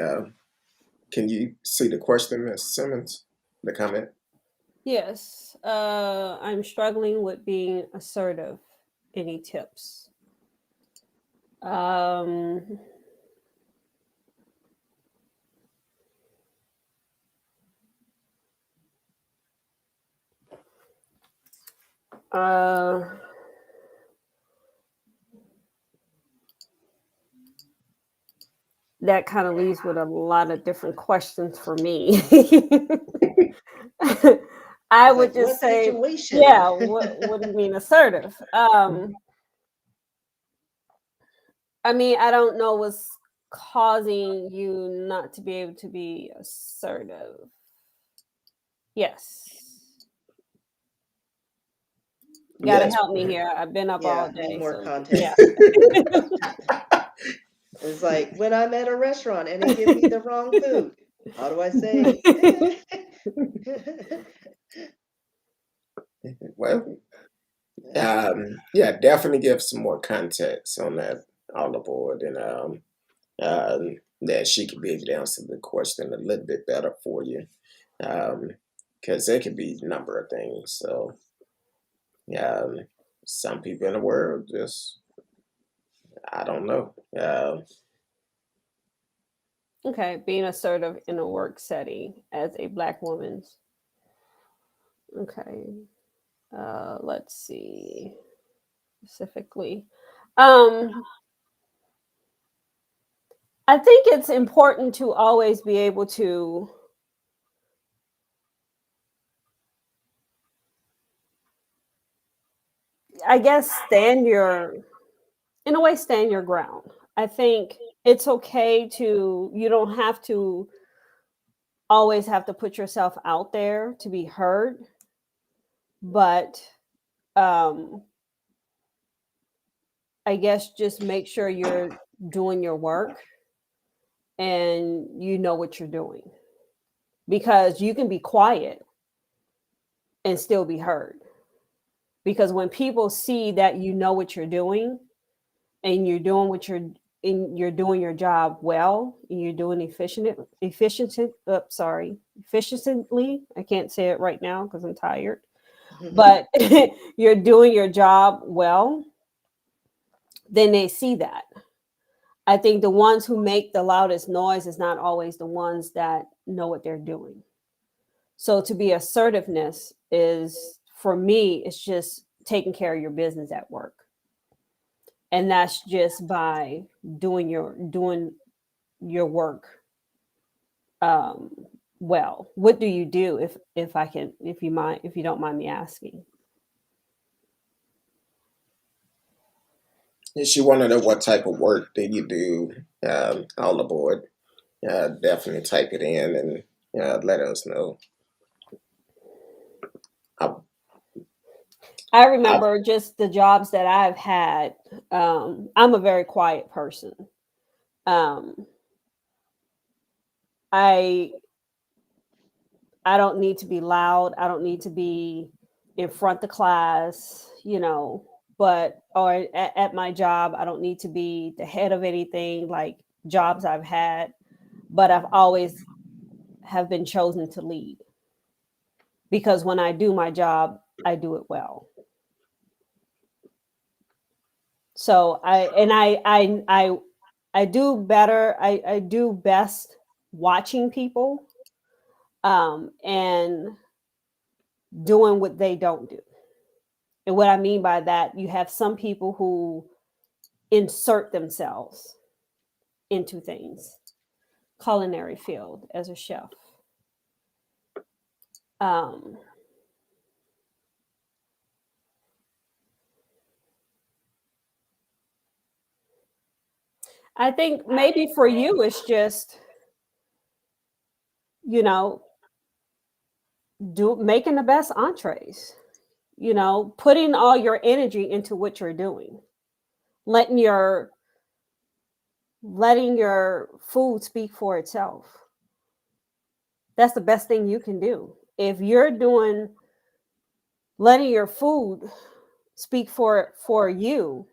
[SPEAKER 4] can you see the question, Ms. Simmons? The comment?
[SPEAKER 3] Yes. I'm struggling with being assertive. Any tips? Um, uh, that kind of leaves with a lot of different questions for me. I
[SPEAKER 2] It's
[SPEAKER 3] would
[SPEAKER 2] like
[SPEAKER 3] just
[SPEAKER 2] what
[SPEAKER 3] say,
[SPEAKER 2] situation?
[SPEAKER 3] yeah, what do you mean assertive? I mean, I don't know what's causing you not to be able to be assertive. Yes. Gotta
[SPEAKER 4] Yes.
[SPEAKER 3] help me here. I've been up all
[SPEAKER 2] Yeah, need
[SPEAKER 3] day,
[SPEAKER 2] more
[SPEAKER 3] so
[SPEAKER 2] context.
[SPEAKER 3] yeah.
[SPEAKER 2] It's like when I'm at a restaurant and they give me the wrong food. How do I say?
[SPEAKER 4] Well,
[SPEAKER 2] Yeah.
[SPEAKER 4] yeah, definitely give some more context on that all aboard, and that she could be able to answer the question a little bit better for you, because there could be a number of things. So, some people in the world just, I don't know.
[SPEAKER 3] Okay, being assertive in a work setting as a Black woman. Okay. Let's see specifically. I think it's important to always be able to I guess stand your ground. I think it's okay to you don't have to always have to put yourself out there to be heard, but um I guess just make sure you're doing your work and you know what you're doing because you can be quiet and still be heard. Because when people see that you know what you're doing and you're doing what you're doing your job well and you're doing efficiently. I can't say it right now because I'm tired. But you're doing your job well, then they see that. I think the ones who make the loudest noise is not always the ones that know what they're doing. So to be assertiveness is for me, it's just taking care of your business at work. And that's just by doing your work um well. What do you do if you don't mind me asking?
[SPEAKER 4] If she want to know what type of work that you do, all aboard, definitely type it in and let us know. I,
[SPEAKER 3] I
[SPEAKER 4] I,
[SPEAKER 3] remember just the jobs that I've had. I'm a very quiet person. Um, I I don't need to be loud. I don't need to be in front of class, but or at my job, I don't need to be the head of anything like jobs I've had, but I've always have been chosen to lead because when I do my job, I do it well. So I do better. I do best watching people and doing what they don't do. And what I mean by that, you have some people who insert themselves into things, culinary field as a chef. Um, I think maybe for you, it's just, you know, making the best entrees, putting all your energy into what you're doing, letting your letting your food speak for itself. That's the best thing you can do. If you're letting your food speak for you,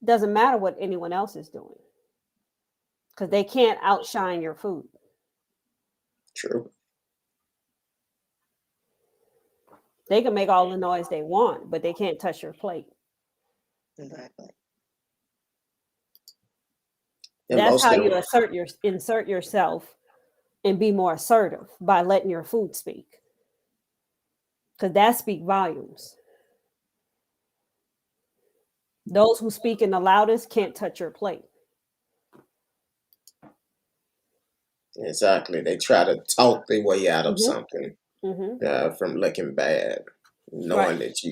[SPEAKER 3] doesn't matter what anyone else is doing because they can't outshine your food.
[SPEAKER 4] true.
[SPEAKER 3] They can make all the noise they want, but they can't touch your plate.
[SPEAKER 2] Exactly.
[SPEAKER 4] And
[SPEAKER 3] That's
[SPEAKER 4] most
[SPEAKER 3] how
[SPEAKER 4] of
[SPEAKER 3] you
[SPEAKER 4] them,
[SPEAKER 3] insert yourself and be more assertive by letting your food speak. Because that speak volumes. Those who speak in the loudest can't touch your plate.
[SPEAKER 4] exactly, they try to talk their way out of
[SPEAKER 3] Mm-hmm.
[SPEAKER 4] something
[SPEAKER 3] Mm-hmm.
[SPEAKER 4] from looking bad,
[SPEAKER 3] Right.
[SPEAKER 4] knowing that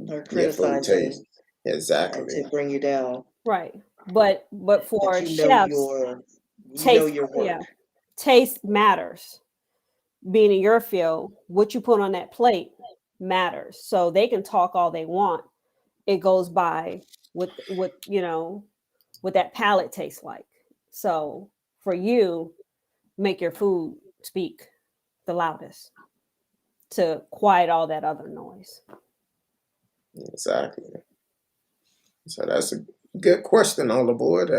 [SPEAKER 2] Or
[SPEAKER 4] your food
[SPEAKER 2] criticizing
[SPEAKER 4] tastes exactly.
[SPEAKER 2] to bring you down.
[SPEAKER 3] Right. but
[SPEAKER 2] That
[SPEAKER 3] for
[SPEAKER 2] you know
[SPEAKER 3] chefs,
[SPEAKER 2] your
[SPEAKER 3] taste,
[SPEAKER 2] work.
[SPEAKER 3] taste matters. Being in your field, what you put on that plate matters. So they can talk all they want. It goes by what what that palate tastes like. So for you, make your food speak the loudest to quiet all that other noise.
[SPEAKER 4] Exactly. So that's a good question on the board.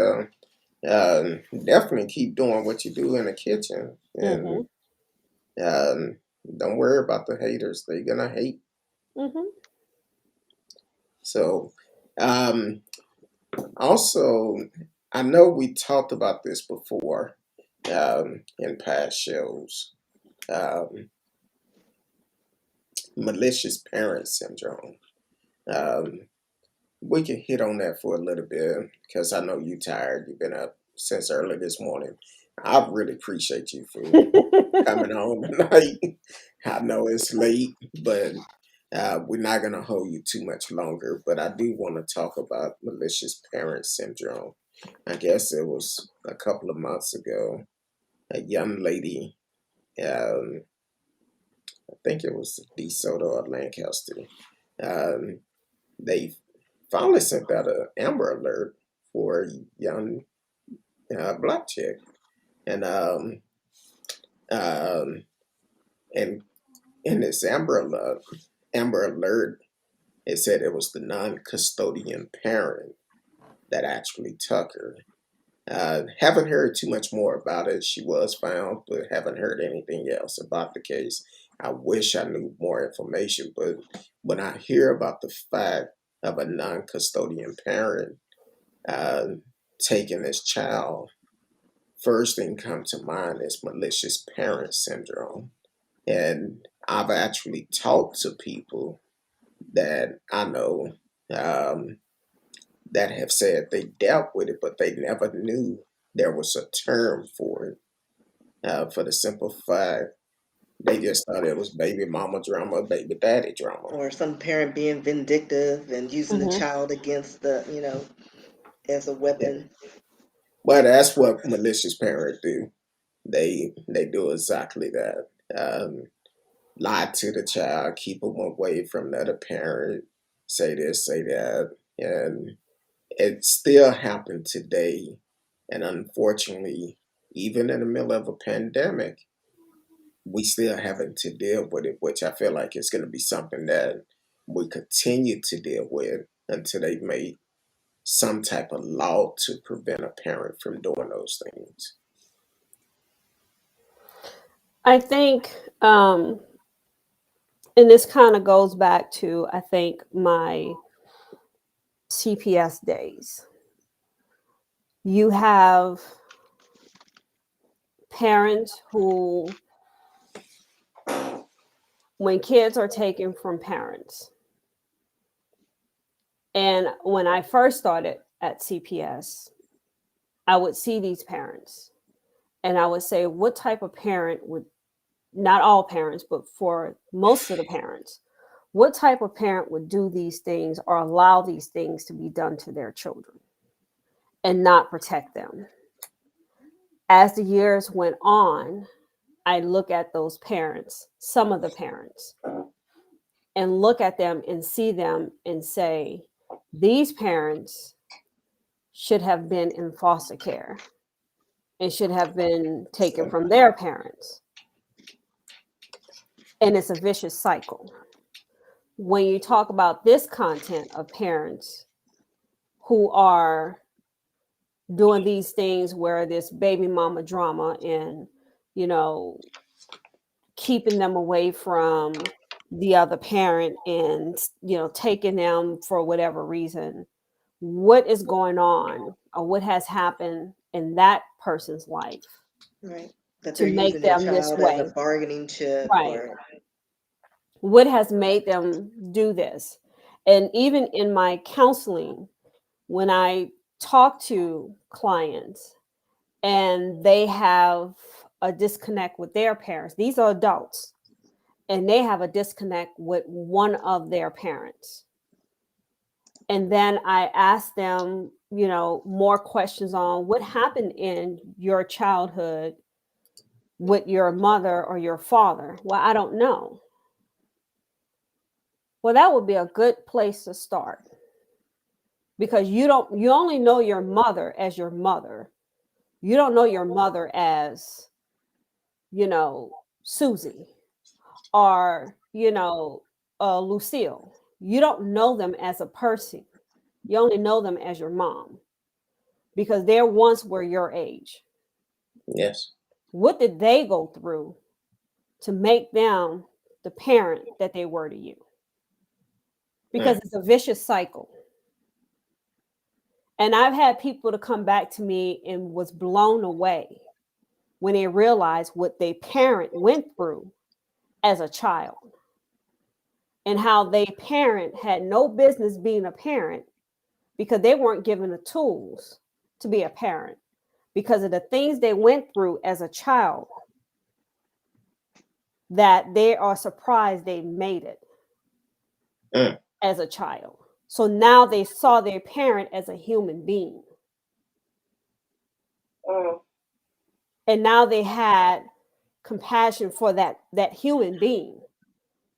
[SPEAKER 4] Definitely keep doing what you do in the kitchen,
[SPEAKER 3] Mm-hmm.
[SPEAKER 4] and um, don't worry about the haters. They're gonna hate.
[SPEAKER 3] Mm-hmm.
[SPEAKER 4] So, um, also, I know we talked about this before in past shows. Um, malicious parent syndrome. Um, we can hit on that for a little bit because I know you're tired. You've been up since early this morning. I really appreciate you for coming on tonight. I know it's late, but we're not going to hold you too much longer. But I do want to talk about malicious parent syndrome. I guess it was a couple of months ago. A young lady, um, I think it was DeSoto or Lancaster, um, they finally sent out an Amber Alert for a young black chick. And um, and in this Amber Alert, it said it was the non-custodian parent that actually took her. Haven't heard too much more about it. She was found, but haven't heard anything else about the case. I wish I knew more information, but when I hear about the fact of a non-custodian parent uh, taking this child, first thing come to mind is malicious parent syndrome. And I've actually talked to people that I know um, that have said they dealt with it, but they never knew there was a term for it. For the simple fact, they just thought it was baby mama drama, baby daddy drama.
[SPEAKER 2] Or some parent being vindictive and using the
[SPEAKER 3] Mm-hmm.
[SPEAKER 2] child against the, as a
[SPEAKER 4] Yeah.
[SPEAKER 2] weapon.
[SPEAKER 4] But that's what malicious parents do. They do exactly that. Lie to the child, keep them away from the other parent, say this, say that, and it still happened today. And unfortunately, even in the middle of a pandemic, we still having to deal with it, which I feel like it's going to be something that we continue to deal with until they make some type of law to prevent a parent from doing those things.
[SPEAKER 3] I think, and this kind of goes back to, I think, my CPS days. You have parents who, when kids are taken from parents, and when I first started at CPS, I would see these parents and I would say, what type of parent would, not all parents, but for most of the parents, what type of parent would do these things or allow these things to be done to their children and not protect them? As the years went on, I look at those parents, some of the parents, and look at them and see them and say, these parents should have been in foster care and should have been taken from their parents. And it's a vicious cycle. When you talk about this content of parents who are doing these things where this baby mama drama and, you know, keeping them away from the other parent and, taking them for whatever reason, what is going on or what has happened in that person's life
[SPEAKER 2] Right. That
[SPEAKER 3] to
[SPEAKER 2] they're
[SPEAKER 3] make
[SPEAKER 2] using their
[SPEAKER 3] them this
[SPEAKER 2] child as a
[SPEAKER 3] way?
[SPEAKER 2] bargaining chip
[SPEAKER 3] Right.
[SPEAKER 2] or
[SPEAKER 3] What has made them do this? And even in my counseling, when I talk to clients and they have a disconnect with their parents, these are adults, and they have a disconnect with one of their parents. And then I ask them, more questions on what happened in your childhood with your mother or your father. Well, I don't know. Well, that would be a good place to start, because you only know your mother as your mother. You don't know your mother as, Susie or, Lucille. You don't know them as a person. You only know them as your mom, because they once were your age.
[SPEAKER 4] Yes.
[SPEAKER 3] What did they go through to make them the parent that they were to you? Because it's a vicious cycle. And I've had people to come back to me and was blown away when they realized what their parent went through as a child, and how their parent had no business being a parent because they weren't given the tools to be a parent because of the things they went through as a child, that they are surprised they made it as a child. So now they saw their parent as a human being. And now they had compassion for that human being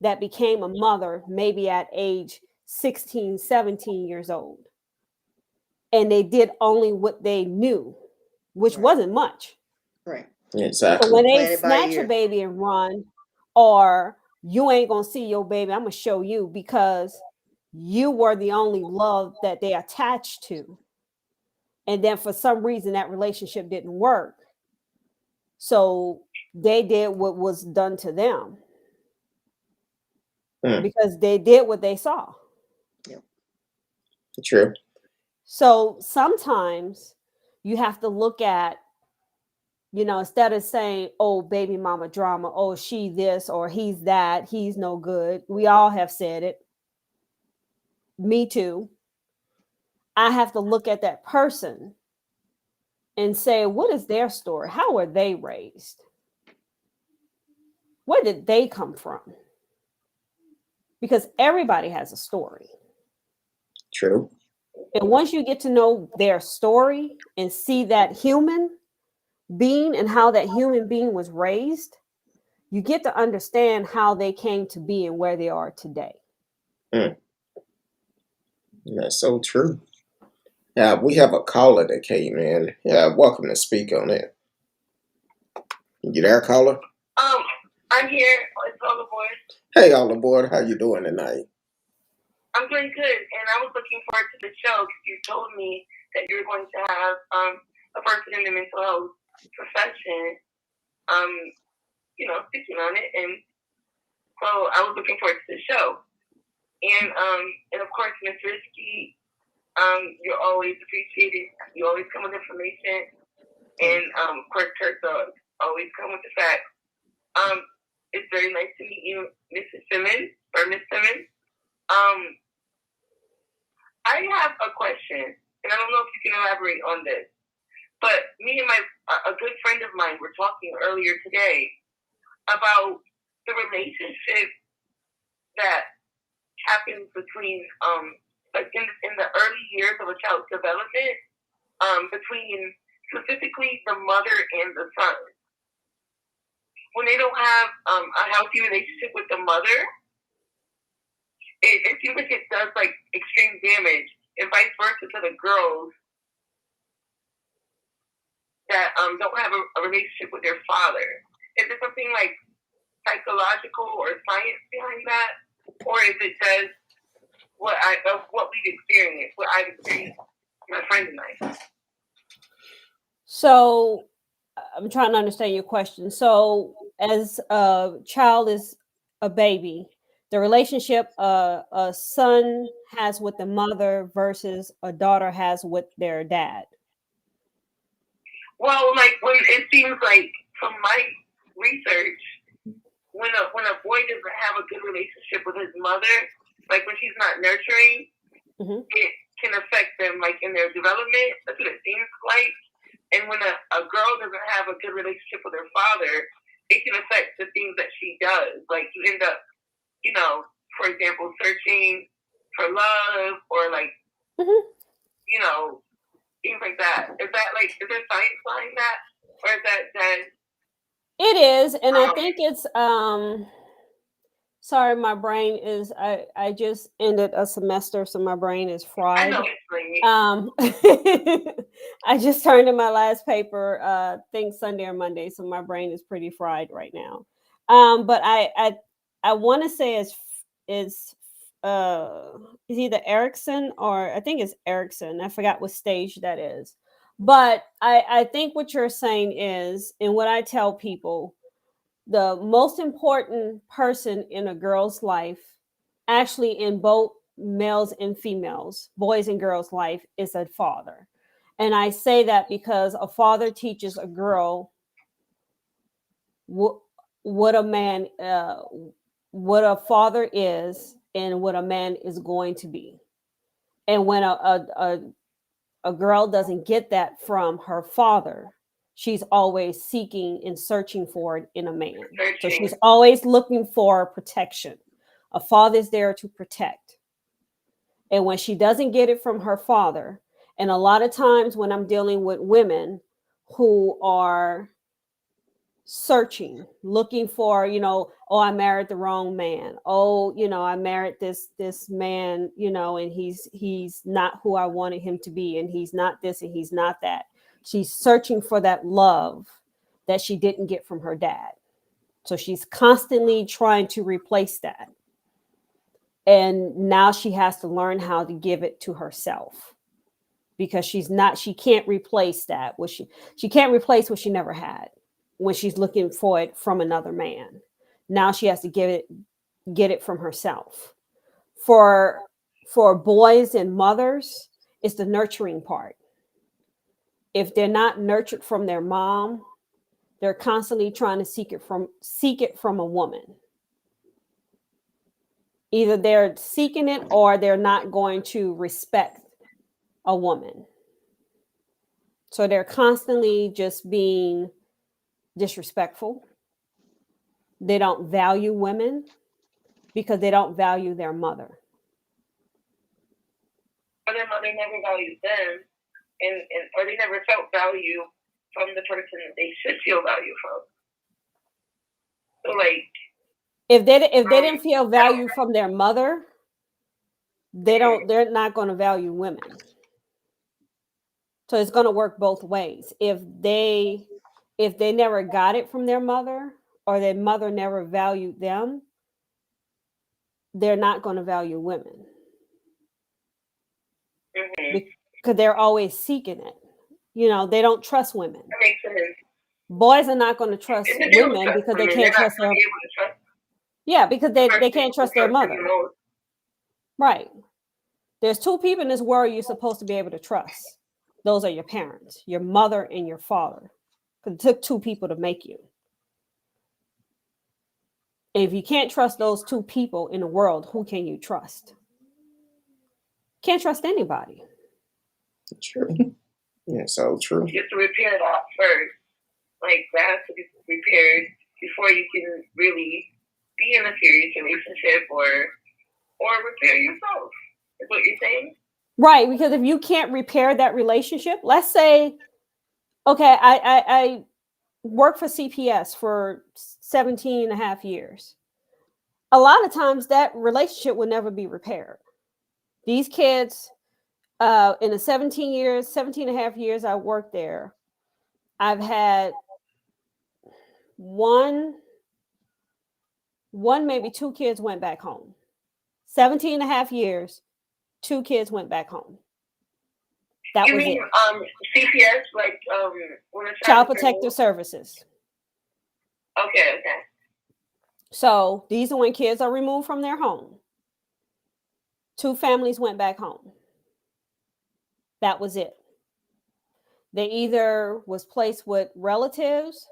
[SPEAKER 3] that became a mother maybe at age 16, 17 years old. And they did only what they knew, which wasn't much.
[SPEAKER 2] Right.
[SPEAKER 4] Exactly.
[SPEAKER 3] So when they
[SPEAKER 2] Playing it by
[SPEAKER 3] snatch
[SPEAKER 2] ear.
[SPEAKER 3] a baby and run, or you ain't gonna see your baby, I'm gonna show you, because you were the only love that they attached to. And then for some reason that relationship didn't work. So they did what was done to them because they did what they saw.
[SPEAKER 2] Yep.
[SPEAKER 4] True.
[SPEAKER 3] So sometimes you have to look at, instead of saying, oh, baby mama drama, oh, she this or he's that, he's no good. We all have said it. Me too. I have to look at that person and say, what is their story? How were they raised? Where did they come from? Because everybody has a story.
[SPEAKER 4] True.
[SPEAKER 3] And once you get to know their story and see that human being and how that human being was raised, you get to understand how they came to be and where they are today.
[SPEAKER 4] That's so true. We have a caller that came in. Welcome to speak on it. You there, caller?
[SPEAKER 5] I'm here. It's all aboard.
[SPEAKER 4] Hey, all aboard. How you doing tonight?
[SPEAKER 5] I'm doing good, and I was looking forward to the show because you told me that you were going to have a person in the mental health profession, speaking on it, and so I was looking forward to the show. And of course, Miss Rskee, you're always appreciated. You always come with information, and of course, Curtdog always come with the facts. It's very nice to meet you, Mrs. Simmons, or Miss Simmons. I have a question, and I don't know if you can elaborate on this, but me and a good friend of mine were talking earlier today about the relationship that happens between, in the early years of a child's development, between specifically the mother and the son. When they don't have a healthy relationship with the mother, it seems like it does like extreme damage, and vice versa to the girls that don't have a relationship with their father. Is there something like psychological or science behind that, or is it just what we've experienced, what I've experienced, my friend and I?
[SPEAKER 3] So I'm trying to understand your question. So as a child is a baby, the relationship a son has with the mother versus a daughter has with their dad.
[SPEAKER 5] Well, like when it seems like from my research, when a boy doesn't have a good relationship with his mother, like when she's not nurturing, it can affect them like in their development. That's what it seems like. And when a girl doesn't have a good relationship with her father, it can affect the things that she does. Like you end up, for example, searching for love or like, things like that. Is there science behind that, or is that just?
[SPEAKER 3] It is, and I think it's sorry, my brain is I just ended a semester, so my brain is
[SPEAKER 5] I
[SPEAKER 3] fried.
[SPEAKER 5] know it's late.
[SPEAKER 3] I just turned in my last paper, I think Sunday or Monday, so my brain is pretty fried right now. But I want to say is either Erickson or I think it's Erickson. I forgot what stage that is. But I think what you're saying is, and what I tell people, the most important person in a girl's life, actually in both males and females, boys and girls' life, is a father. And I say that because a father teaches a girl what a man, what a father is, and what a man is going to be. And when a girl doesn't get that from her father, she's always seeking and searching for it in a man. So she's always looking for protection. A father is there to protect. And when she doesn't get it from her father, and a lot of times when I'm dealing with women who are searching, looking for, oh, I married the wrong man. Oh, I married this man, and he's not who I wanted him to be, and he's not this and he's not that. She's searching for that love that she didn't get from her dad. So she's constantly trying to replace that. And now she has to learn how to give it to herself, because she can't replace that. She can't replace what she never had when she's looking for it from another man. Now she has to get it from herself. For boys and mothers, it's the nurturing part. If they're not nurtured from their mom, they're constantly trying to seek it from a woman. Either they're seeking it or they're not going to respect a woman. So they're constantly just being disrespectful. They don't value women because they don't value their mother.
[SPEAKER 5] Or their mother never valued them, or they never felt value from the person that they should feel value from. So,
[SPEAKER 3] if they didn't feel value from their mother, they're not going to value women. So it's going to work both ways. If they never got it from their mother, or their mother never valued them, they're not going to value women. Because they're always seeking it. They don't trust women.
[SPEAKER 5] That makes sense.
[SPEAKER 3] Boys are not going to trust women because they can't trust their. Yeah, because they can't trust their mother. Right. There's two people in this world you're supposed to be able to trust. Those are your parents, your mother and your father. Because it took two people to make you. And if you can't trust those two people in the world, who can you trust? Can't trust anybody.
[SPEAKER 4] True. Yeah, so true.
[SPEAKER 5] You have to repair that first. That has to be repaired before you can really be in a serious relationship or repair yourself. Is what you're saying?
[SPEAKER 3] Right, because if you can't repair that relationship, let's say, okay, I worked for CPS for 17 and a half years. A lot of times that relationship will never be repaired. These kids, in the 17 and a half years I worked there, I've had one, maybe two kids went back home. 17 and a half years, two kids went back home. That
[SPEAKER 5] you
[SPEAKER 3] was
[SPEAKER 5] mean
[SPEAKER 3] it.
[SPEAKER 5] CPS,
[SPEAKER 3] Child Protective Services.
[SPEAKER 5] Okay.
[SPEAKER 3] So these are when kids are removed from their home. Two families went back home. That was it. They either was placed with relatives,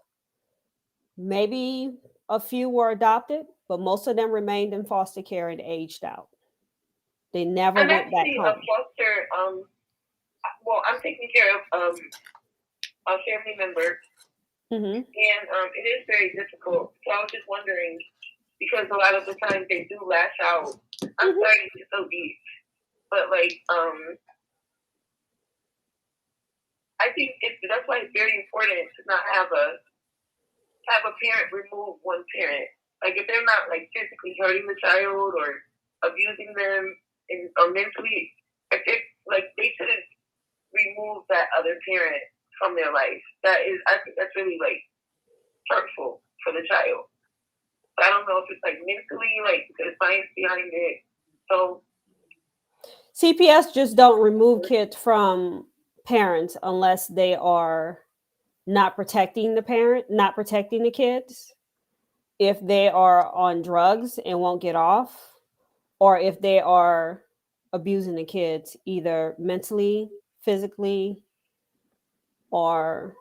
[SPEAKER 3] maybe a few were adopted, but most of them remained in foster care and aged out. They never went back home.
[SPEAKER 5] I'm taking care of a family member, and it is very difficult. So I was just wondering, because a lot of the times they do lash out. I'm sorry to get so deep, but I think that's why it's very important to not have a parent remove one parent. Like if they're not like physically hurting the child or abusing them or mentally, if they they shouldn't remove that other parent from their life. I think that's really like hurtful for the child. But I don't know if it's like mentally, like the science behind it. So
[SPEAKER 3] CPS just don't remove kids from parents unless they are not protecting the parent, not protecting the kids. If they are on drugs and won't get off, or if they are abusing the kids either mentally, physically, or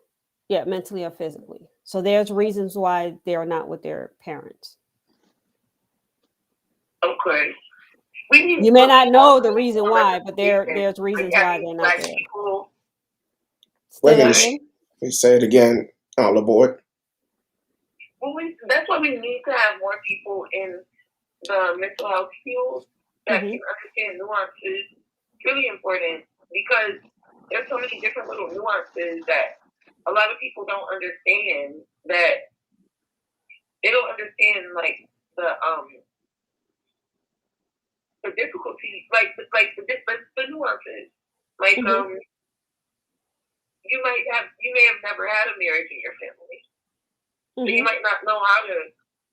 [SPEAKER 3] mentally or physically. So there's reasons why they're not with their parents.
[SPEAKER 5] okay.
[SPEAKER 3] You may not know the reason why, but there's reasons why they're not there.
[SPEAKER 5] People,
[SPEAKER 3] Say that again.
[SPEAKER 4] Say it again, all aboard.
[SPEAKER 5] well, that's why we need to have more people in the mental health field that can understand nuances. It's really important because there's so many different little nuances that a lot of people don't understand. That they don't understand, like the difficulties, like the nuances. Like you may have never had a marriage in your family, so you might not know how to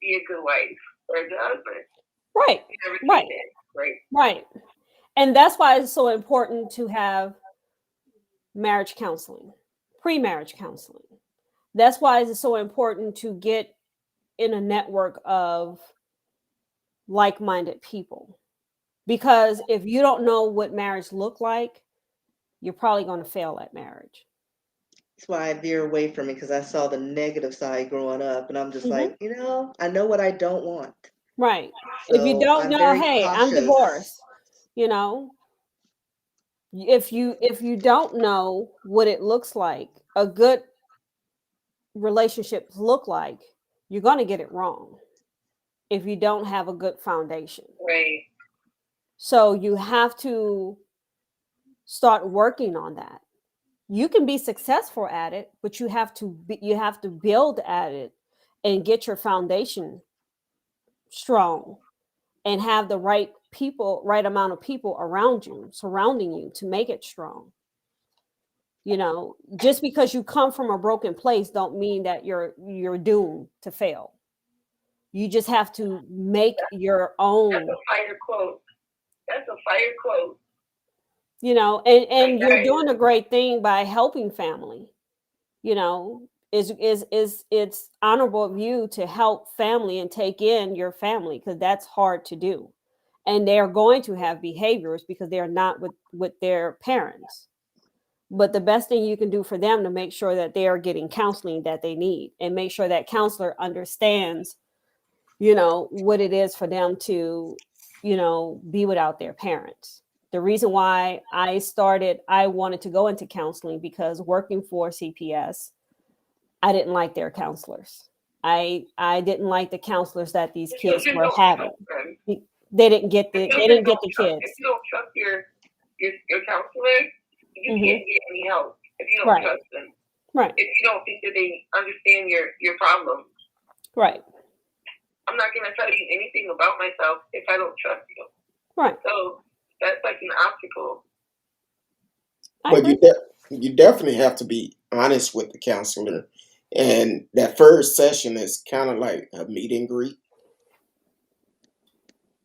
[SPEAKER 5] be a good wife or a good husband.
[SPEAKER 3] Right.
[SPEAKER 5] You never seen it,
[SPEAKER 3] Right. And that's why it's so important to have marriage counseling, pre-marriage counseling. That's why it's so important to get in a network of like-minded people. Because if you don't know what marriage look like, you're probably going to fail at marriage.
[SPEAKER 2] That's why I veer away from it, because I saw the negative side growing up, and I'm just like, I know what I don't want.
[SPEAKER 3] Right.
[SPEAKER 2] So
[SPEAKER 3] if you don't
[SPEAKER 2] I'm
[SPEAKER 3] know,
[SPEAKER 2] very
[SPEAKER 3] hey, I'm
[SPEAKER 2] cautious.
[SPEAKER 3] divorced. If you don't know what it looks like, a good relationship look like, you're going to get it wrong if you don't have a good foundation.
[SPEAKER 5] Right.
[SPEAKER 3] So you have to start working on that. You can be successful at it, but you have to build at it and get your foundation strong and have the right amount of people around you, surrounding you, to make it strong. Just because you come from a broken place don't mean that you're doomed to fail. You just have to make your own.
[SPEAKER 5] That's a fire quote.
[SPEAKER 3] And you're doing a great thing by helping family. It's honorable of you to help family and take in your family, because that's hard to do. And they're going to have behaviors because they're not with their parents. But the best thing you can do for them to make sure that they are getting counseling that they need, and make sure that counselor understands, what it is for them to, be without their parents. The reason why I wanted to go into counseling, because working for CPS, I didn't like their counselors. I didn't like the counselors that these kids were having. They didn't get the kids.
[SPEAKER 5] If you don't trust your counselor, you can't get any help if you don't trust them.
[SPEAKER 3] Right.
[SPEAKER 5] If you don't think that they understand your problems.
[SPEAKER 3] Right.
[SPEAKER 5] I'm not going to tell you anything about myself if I don't trust you.
[SPEAKER 3] Right.
[SPEAKER 5] So that's like an obstacle.
[SPEAKER 4] But you definitely have to be honest with the counselor. And that first session is kind of like a meet and greet.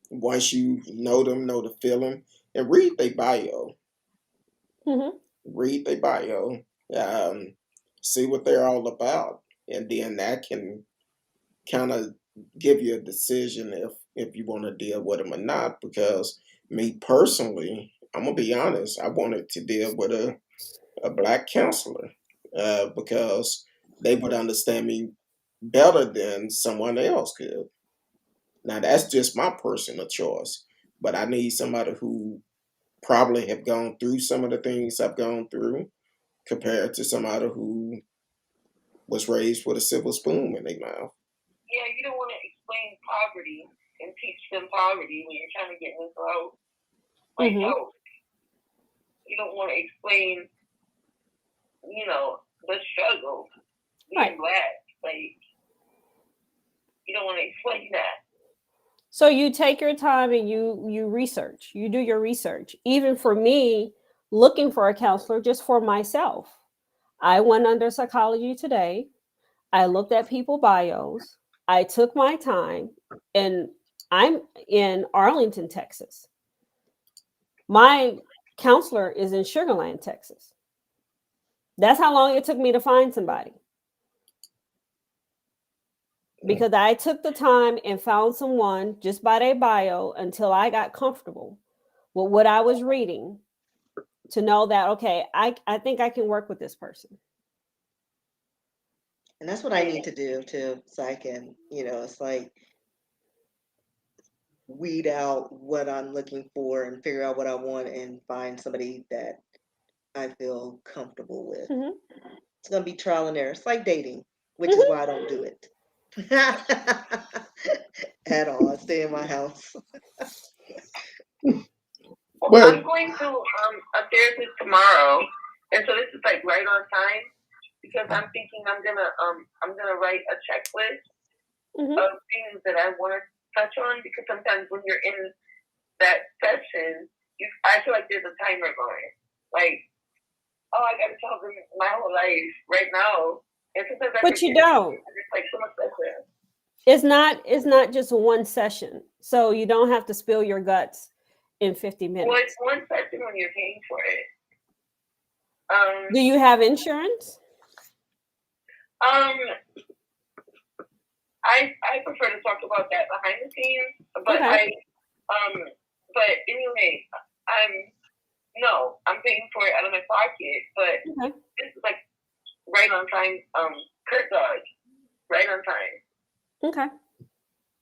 [SPEAKER 4] Once you know them, know the feeling, and read their bio. Read their bio. See what they're all about. And then that can kind of give you a decision if you want to deal with them or not. Because me personally, I'm going to be honest, I wanted to deal with a black counselor because they would understand me better than someone else could. Now, that's just my personal choice, but I need somebody who probably have gone through some of the things I've gone through, compared to somebody who was raised with a silver spoon in their mouth.
[SPEAKER 5] Yeah, you don't want to explain poverty and teach them poverty when you're trying to get mental health. You don't want to explain the struggle being black. Like, you don't want to explain that.
[SPEAKER 3] So you take your time and you research. You do your research. Even for me, looking for a counselor just for myself. I went under Psychology Today. I looked at people bios. I took my time, and I'm in Arlington, Texas. My counselor is in Sugar Land, Texas. That's how long it took me to find somebody. Because I took the time and found someone just by their bio until I got comfortable with what I was reading to know that, okay, I think I can work with this person.
[SPEAKER 2] And that's what I need to do too, so I can, it's like weed out what I'm looking for and figure out what I want and find somebody that I feel comfortable with.
[SPEAKER 3] Mhm.
[SPEAKER 2] It's going to be trial and error. It's like dating, which is why I don't do it at all. I stay in my house.
[SPEAKER 5] Well, I'm going to a therapist tomorrow, and so this is like right on time because I'm thinking I'm gonna write a checklist of things that I want to touch on, because sometimes when you're in that session, I feel like there's a timer going. Like, oh, I got to tell them my whole life right now, and sometimes
[SPEAKER 3] But you don't.
[SPEAKER 5] It's like so much better.
[SPEAKER 3] It's not just one session, so you don't have to spill your guts in 50 minutes.
[SPEAKER 5] Well, it's one session when you're paying for it.
[SPEAKER 3] Do you have insurance?
[SPEAKER 5] I prefer to talk about that behind the scenes, but
[SPEAKER 3] Okay.
[SPEAKER 5] but anyway, I'm paying for it out of my pocket, but this is like right on time. Curtdog, right on time.
[SPEAKER 3] Okay.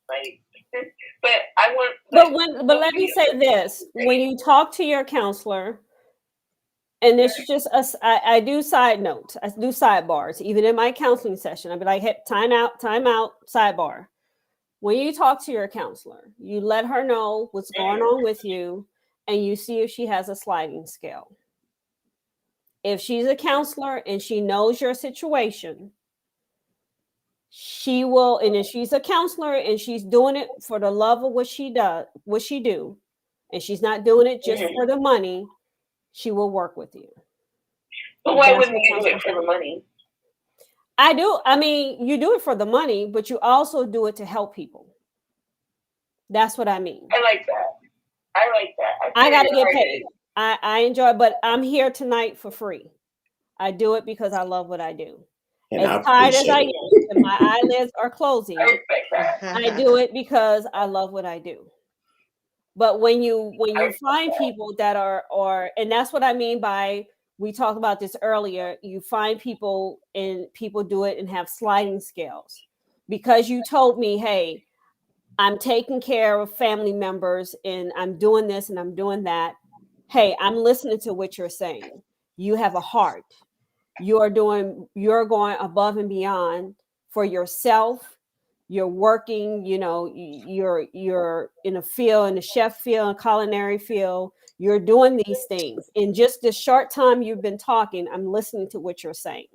[SPEAKER 5] Like, but I want.
[SPEAKER 3] But let me say this: when you talk to your counselor, and it's just us, I do side notes, I do sidebars, even in my counseling session. I'd be like, hey, time out, sidebar. When you talk to your counselor, you let her know what's going on with you, and you see if she has a sliding scale. If she's a counselor and she knows your situation, she will, and if she's a counselor and she's doing it for the love of what she do, and she's not doing it just for the money, she will work with you.
[SPEAKER 5] But why wouldn't you do it for the money?
[SPEAKER 3] I do. I mean, you do it for the money, but you also do it to help people. That's what I mean.
[SPEAKER 5] I like that.
[SPEAKER 3] I got to get paid. I enjoy it, but I'm here tonight for free. I do it because I love what I do.
[SPEAKER 4] And
[SPEAKER 3] as tired as I am, and my eyelids are closing, I do it because I love what I do. But when you find people that are, and that's what I mean by, we talked about this earlier, you find people and people do it and have sliding scales. Because you told me, hey, I'm taking care of family members and I'm doing this and I'm doing that. Hey, I'm listening to what you're saying. You have a heart. You're going above and beyond for yourself. You're working, you're in a field, in the chef field, culinary field. You're doing these things. In just the short time you've been talking, I'm listening to what you're saying.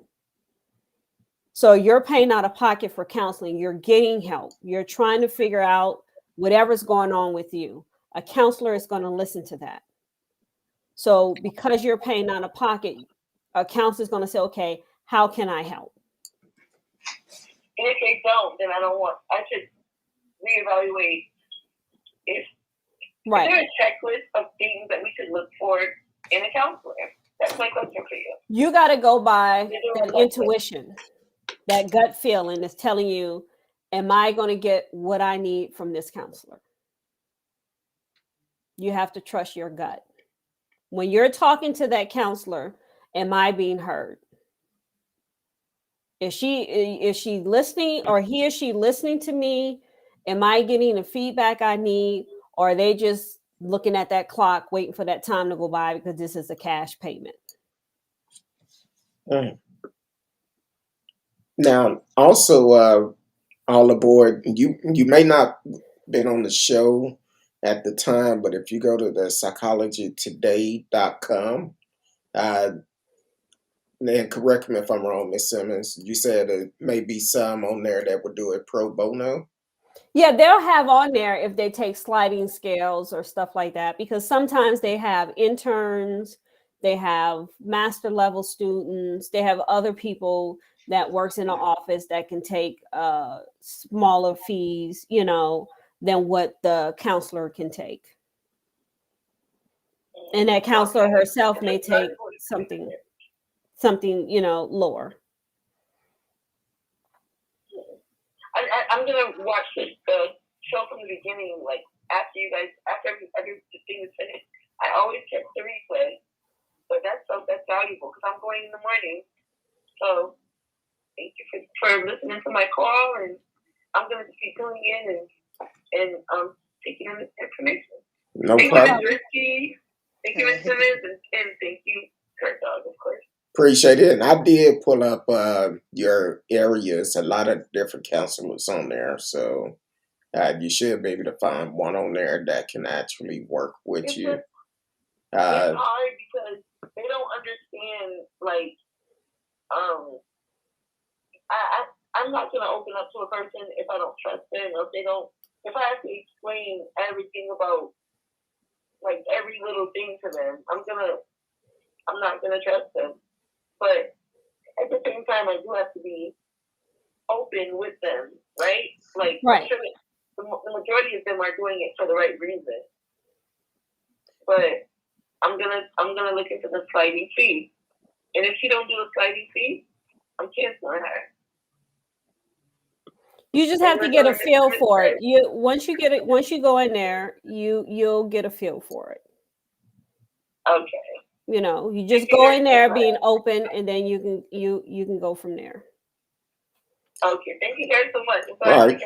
[SPEAKER 3] So you're paying out of pocket for counseling. You're getting help. You're trying to figure out whatever's going on with you. A counselor is going to listen to that. So because you're paying out of pocket, a counselor is going to say, okay, how can I help?
[SPEAKER 5] And if they don't, then I should reevaluate if
[SPEAKER 3] Right.
[SPEAKER 5] Is there a checklist of things that we should look for in a counselor? That's my question for you.
[SPEAKER 3] You got to go by that intuition, that gut feeling that's telling you, am I going to get what I need from this counselor? You have to trust your gut. When you're talking to that counselor, am I being heard? Is she listening, or he or she listening to me? Am I getting the feedback I need? Or are they just looking at that clock, waiting for that time to go by because this is a cash payment?
[SPEAKER 4] Now, also, all aboard, you may not been on the show at the time, but if you go to the psychologytoday.com, And correct me if I'm wrong, Miss Simmons. You said there may be some on there that would do it pro bono.
[SPEAKER 3] Yeah, they'll have on there if they take sliding scales or stuff like that, because sometimes they have interns, they have master level students, they have other people that works in the office that can take smaller fees, than what the counselor can take. And that counselor herself may take something, lower.
[SPEAKER 5] I'm gonna watch the show from the beginning, like after everything is finished. I always check the replay, but that's valuable because I'm going in the morning. So thank you for listening to my call, and I'm gonna be tuning in and taking in this information.
[SPEAKER 4] No
[SPEAKER 5] thank
[SPEAKER 4] problem.
[SPEAKER 5] you, Ms. Rskee. Thank you, Ms. Simmons, and thank you, Curtdog, of course.
[SPEAKER 4] Appreciate it. And I did pull up your areas, a lot of different counselors on there. So you should be able to find one on there that can actually work with you.
[SPEAKER 5] It's hard because they don't understand, like, I'm not going to open up to a person if I don't trust them, or if I have to explain everything about, like, every little thing to them, I'm not going to trust them. But at the same time, I do have to be open with them, right? Like,
[SPEAKER 3] right.
[SPEAKER 5] Sure, the majority of them are doing it for the right reason. But I'm gonna look into the sliding fee, and if she don't do a sliding fee, I'm canceling her.
[SPEAKER 3] You just have to get a feel for it. Once you go in there, you'll get a feel for it.
[SPEAKER 5] Okay.
[SPEAKER 3] You just go in there being open, and then you can go from there.
[SPEAKER 5] Okay, thank you guys so much.
[SPEAKER 4] All right.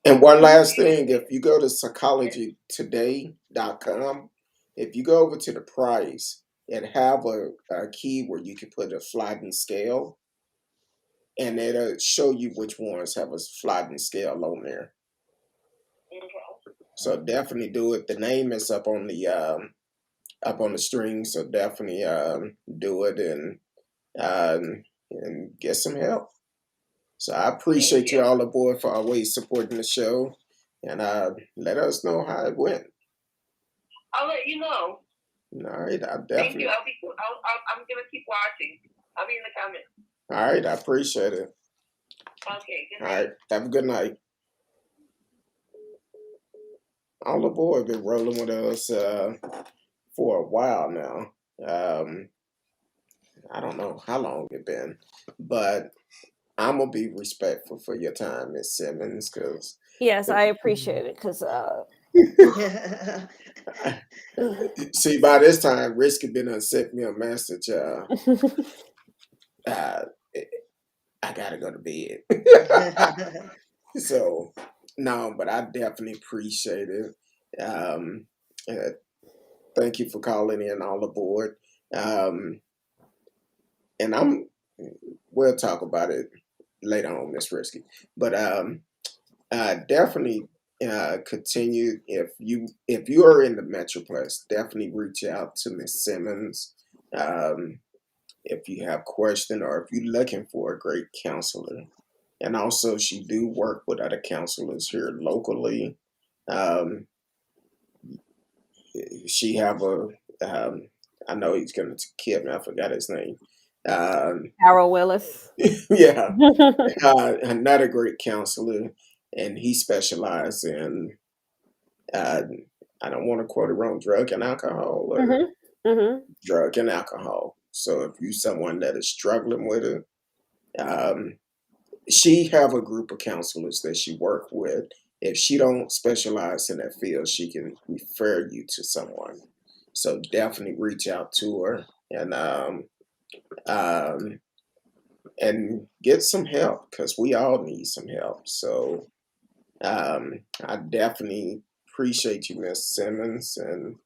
[SPEAKER 4] And one last thing, if you go to psychologytoday.com, if you go over to the price and have a key where you can put a sliding scale, and it'll show you which ones have a sliding scale on there.
[SPEAKER 5] Okay.
[SPEAKER 4] So definitely do it. The name is up on the string, so definitely do it and get some help. So I appreciate you all aboard for always supporting the show, and let us know how it went.
[SPEAKER 5] I'll let you know.
[SPEAKER 4] All right, I definitely.
[SPEAKER 5] Thank you. I'm gonna keep watching. I'll be in the comments.
[SPEAKER 4] All right, I appreciate it.
[SPEAKER 5] Okay. Good
[SPEAKER 4] All
[SPEAKER 5] night.
[SPEAKER 4] right, have a good night. All aboard been rolling with us for a while now. I don't know how long it's been, but I'm gonna be respectful for your time, Miss Simmons, because
[SPEAKER 3] yes, I appreciate it. Because
[SPEAKER 4] see, by this time, Rskee been sent me a message. I gotta go to bed. So no, but I definitely appreciate it. Thank you for calling in all aboard. And we'll talk about it later on, Miss Rskee. But definitely continue if you are in the Metroplex, definitely reach out to Miss Simmons. If you have questions or if you're looking for a great counselor. And also she do work with other counselors here locally. She have I know he's gonna kill me, I forgot his name.
[SPEAKER 3] Harold Willis.
[SPEAKER 4] Yeah. Another great counselor, and he specializes in I don't want to quote it wrong, drug and alcohol or drug and alcohol. So if you someone that is struggling with it, she have a group of counselors that she work with. If she don't specialize in that field, she can refer you to someone. So definitely reach out to her and get some help, because we all need some help. So I definitely appreciate you, Miss Simmons, and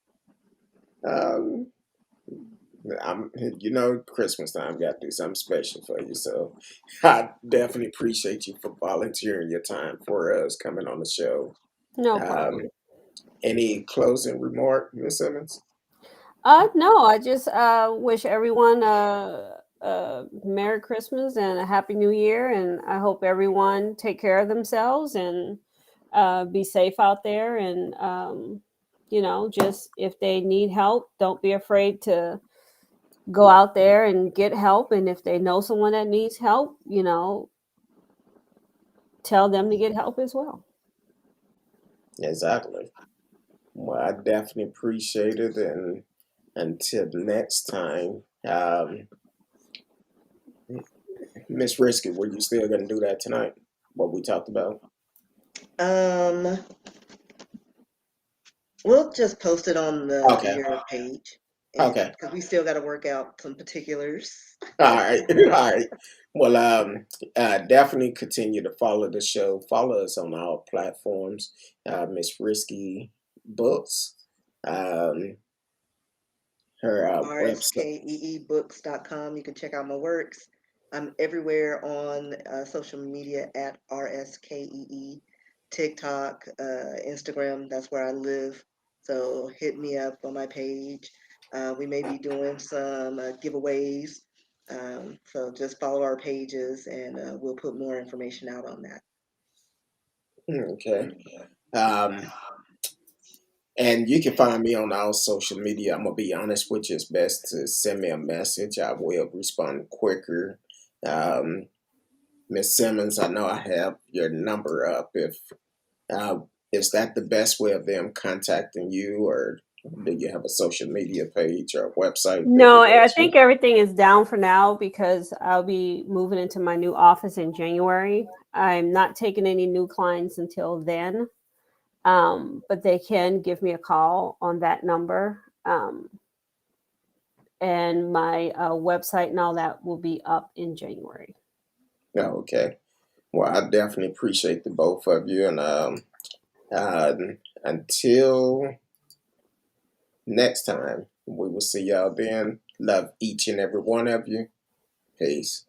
[SPEAKER 4] Christmas time got to do something special for you. So I definitely appreciate you for volunteering your time for us coming on the show.
[SPEAKER 3] No problem.
[SPEAKER 4] Any closing remark, Miss Simmons?
[SPEAKER 3] No, I just wish everyone a Merry Christmas and a Happy New Year. And I hope everyone take care of themselves and be safe out there. And, just if they need help, don't be afraid to go out there and get help. And if they know someone that needs help, tell them to get help as well.
[SPEAKER 4] Exactly. Well, I definitely appreciate it. And until next time, Miss Rskee, were you still going to do that tonight? What we talked about?
[SPEAKER 2] Um, we'll just post it on
[SPEAKER 4] Okay.
[SPEAKER 2] your page,
[SPEAKER 4] Okay.
[SPEAKER 2] because we still got to work out some particulars.
[SPEAKER 4] All right. All right. Well, definitely continue to follow the show. Follow us on all platforms. Miss Rskee Books. Um, her website.
[SPEAKER 2] RSKEEbooks.com. You can check out my works. I'm everywhere on social media at RSKEE, TikTok, Instagram. That's where I live. So hit me up on my page. We may be doing some giveaways. So just follow our pages and we'll put more information out on that.
[SPEAKER 4] Okay. Um, and you can find me on all social media. I'm gonna be honest with you. It's best to send me a message. I will respond quicker. Um, Miss Simmons, I know I have your number up. If is that the best way of them contacting you, or do you have a social media page or a website?
[SPEAKER 3] No, I think everything is down for now because I'll be moving into my new office in January. I'm not taking any new clients until then, but they can give me a call on that number. And my website and all that will be up in January.
[SPEAKER 4] Oh, okay. Well, I definitely appreciate the both of you, and until next time, we will see y'all then. Love each and every one of you. Peace.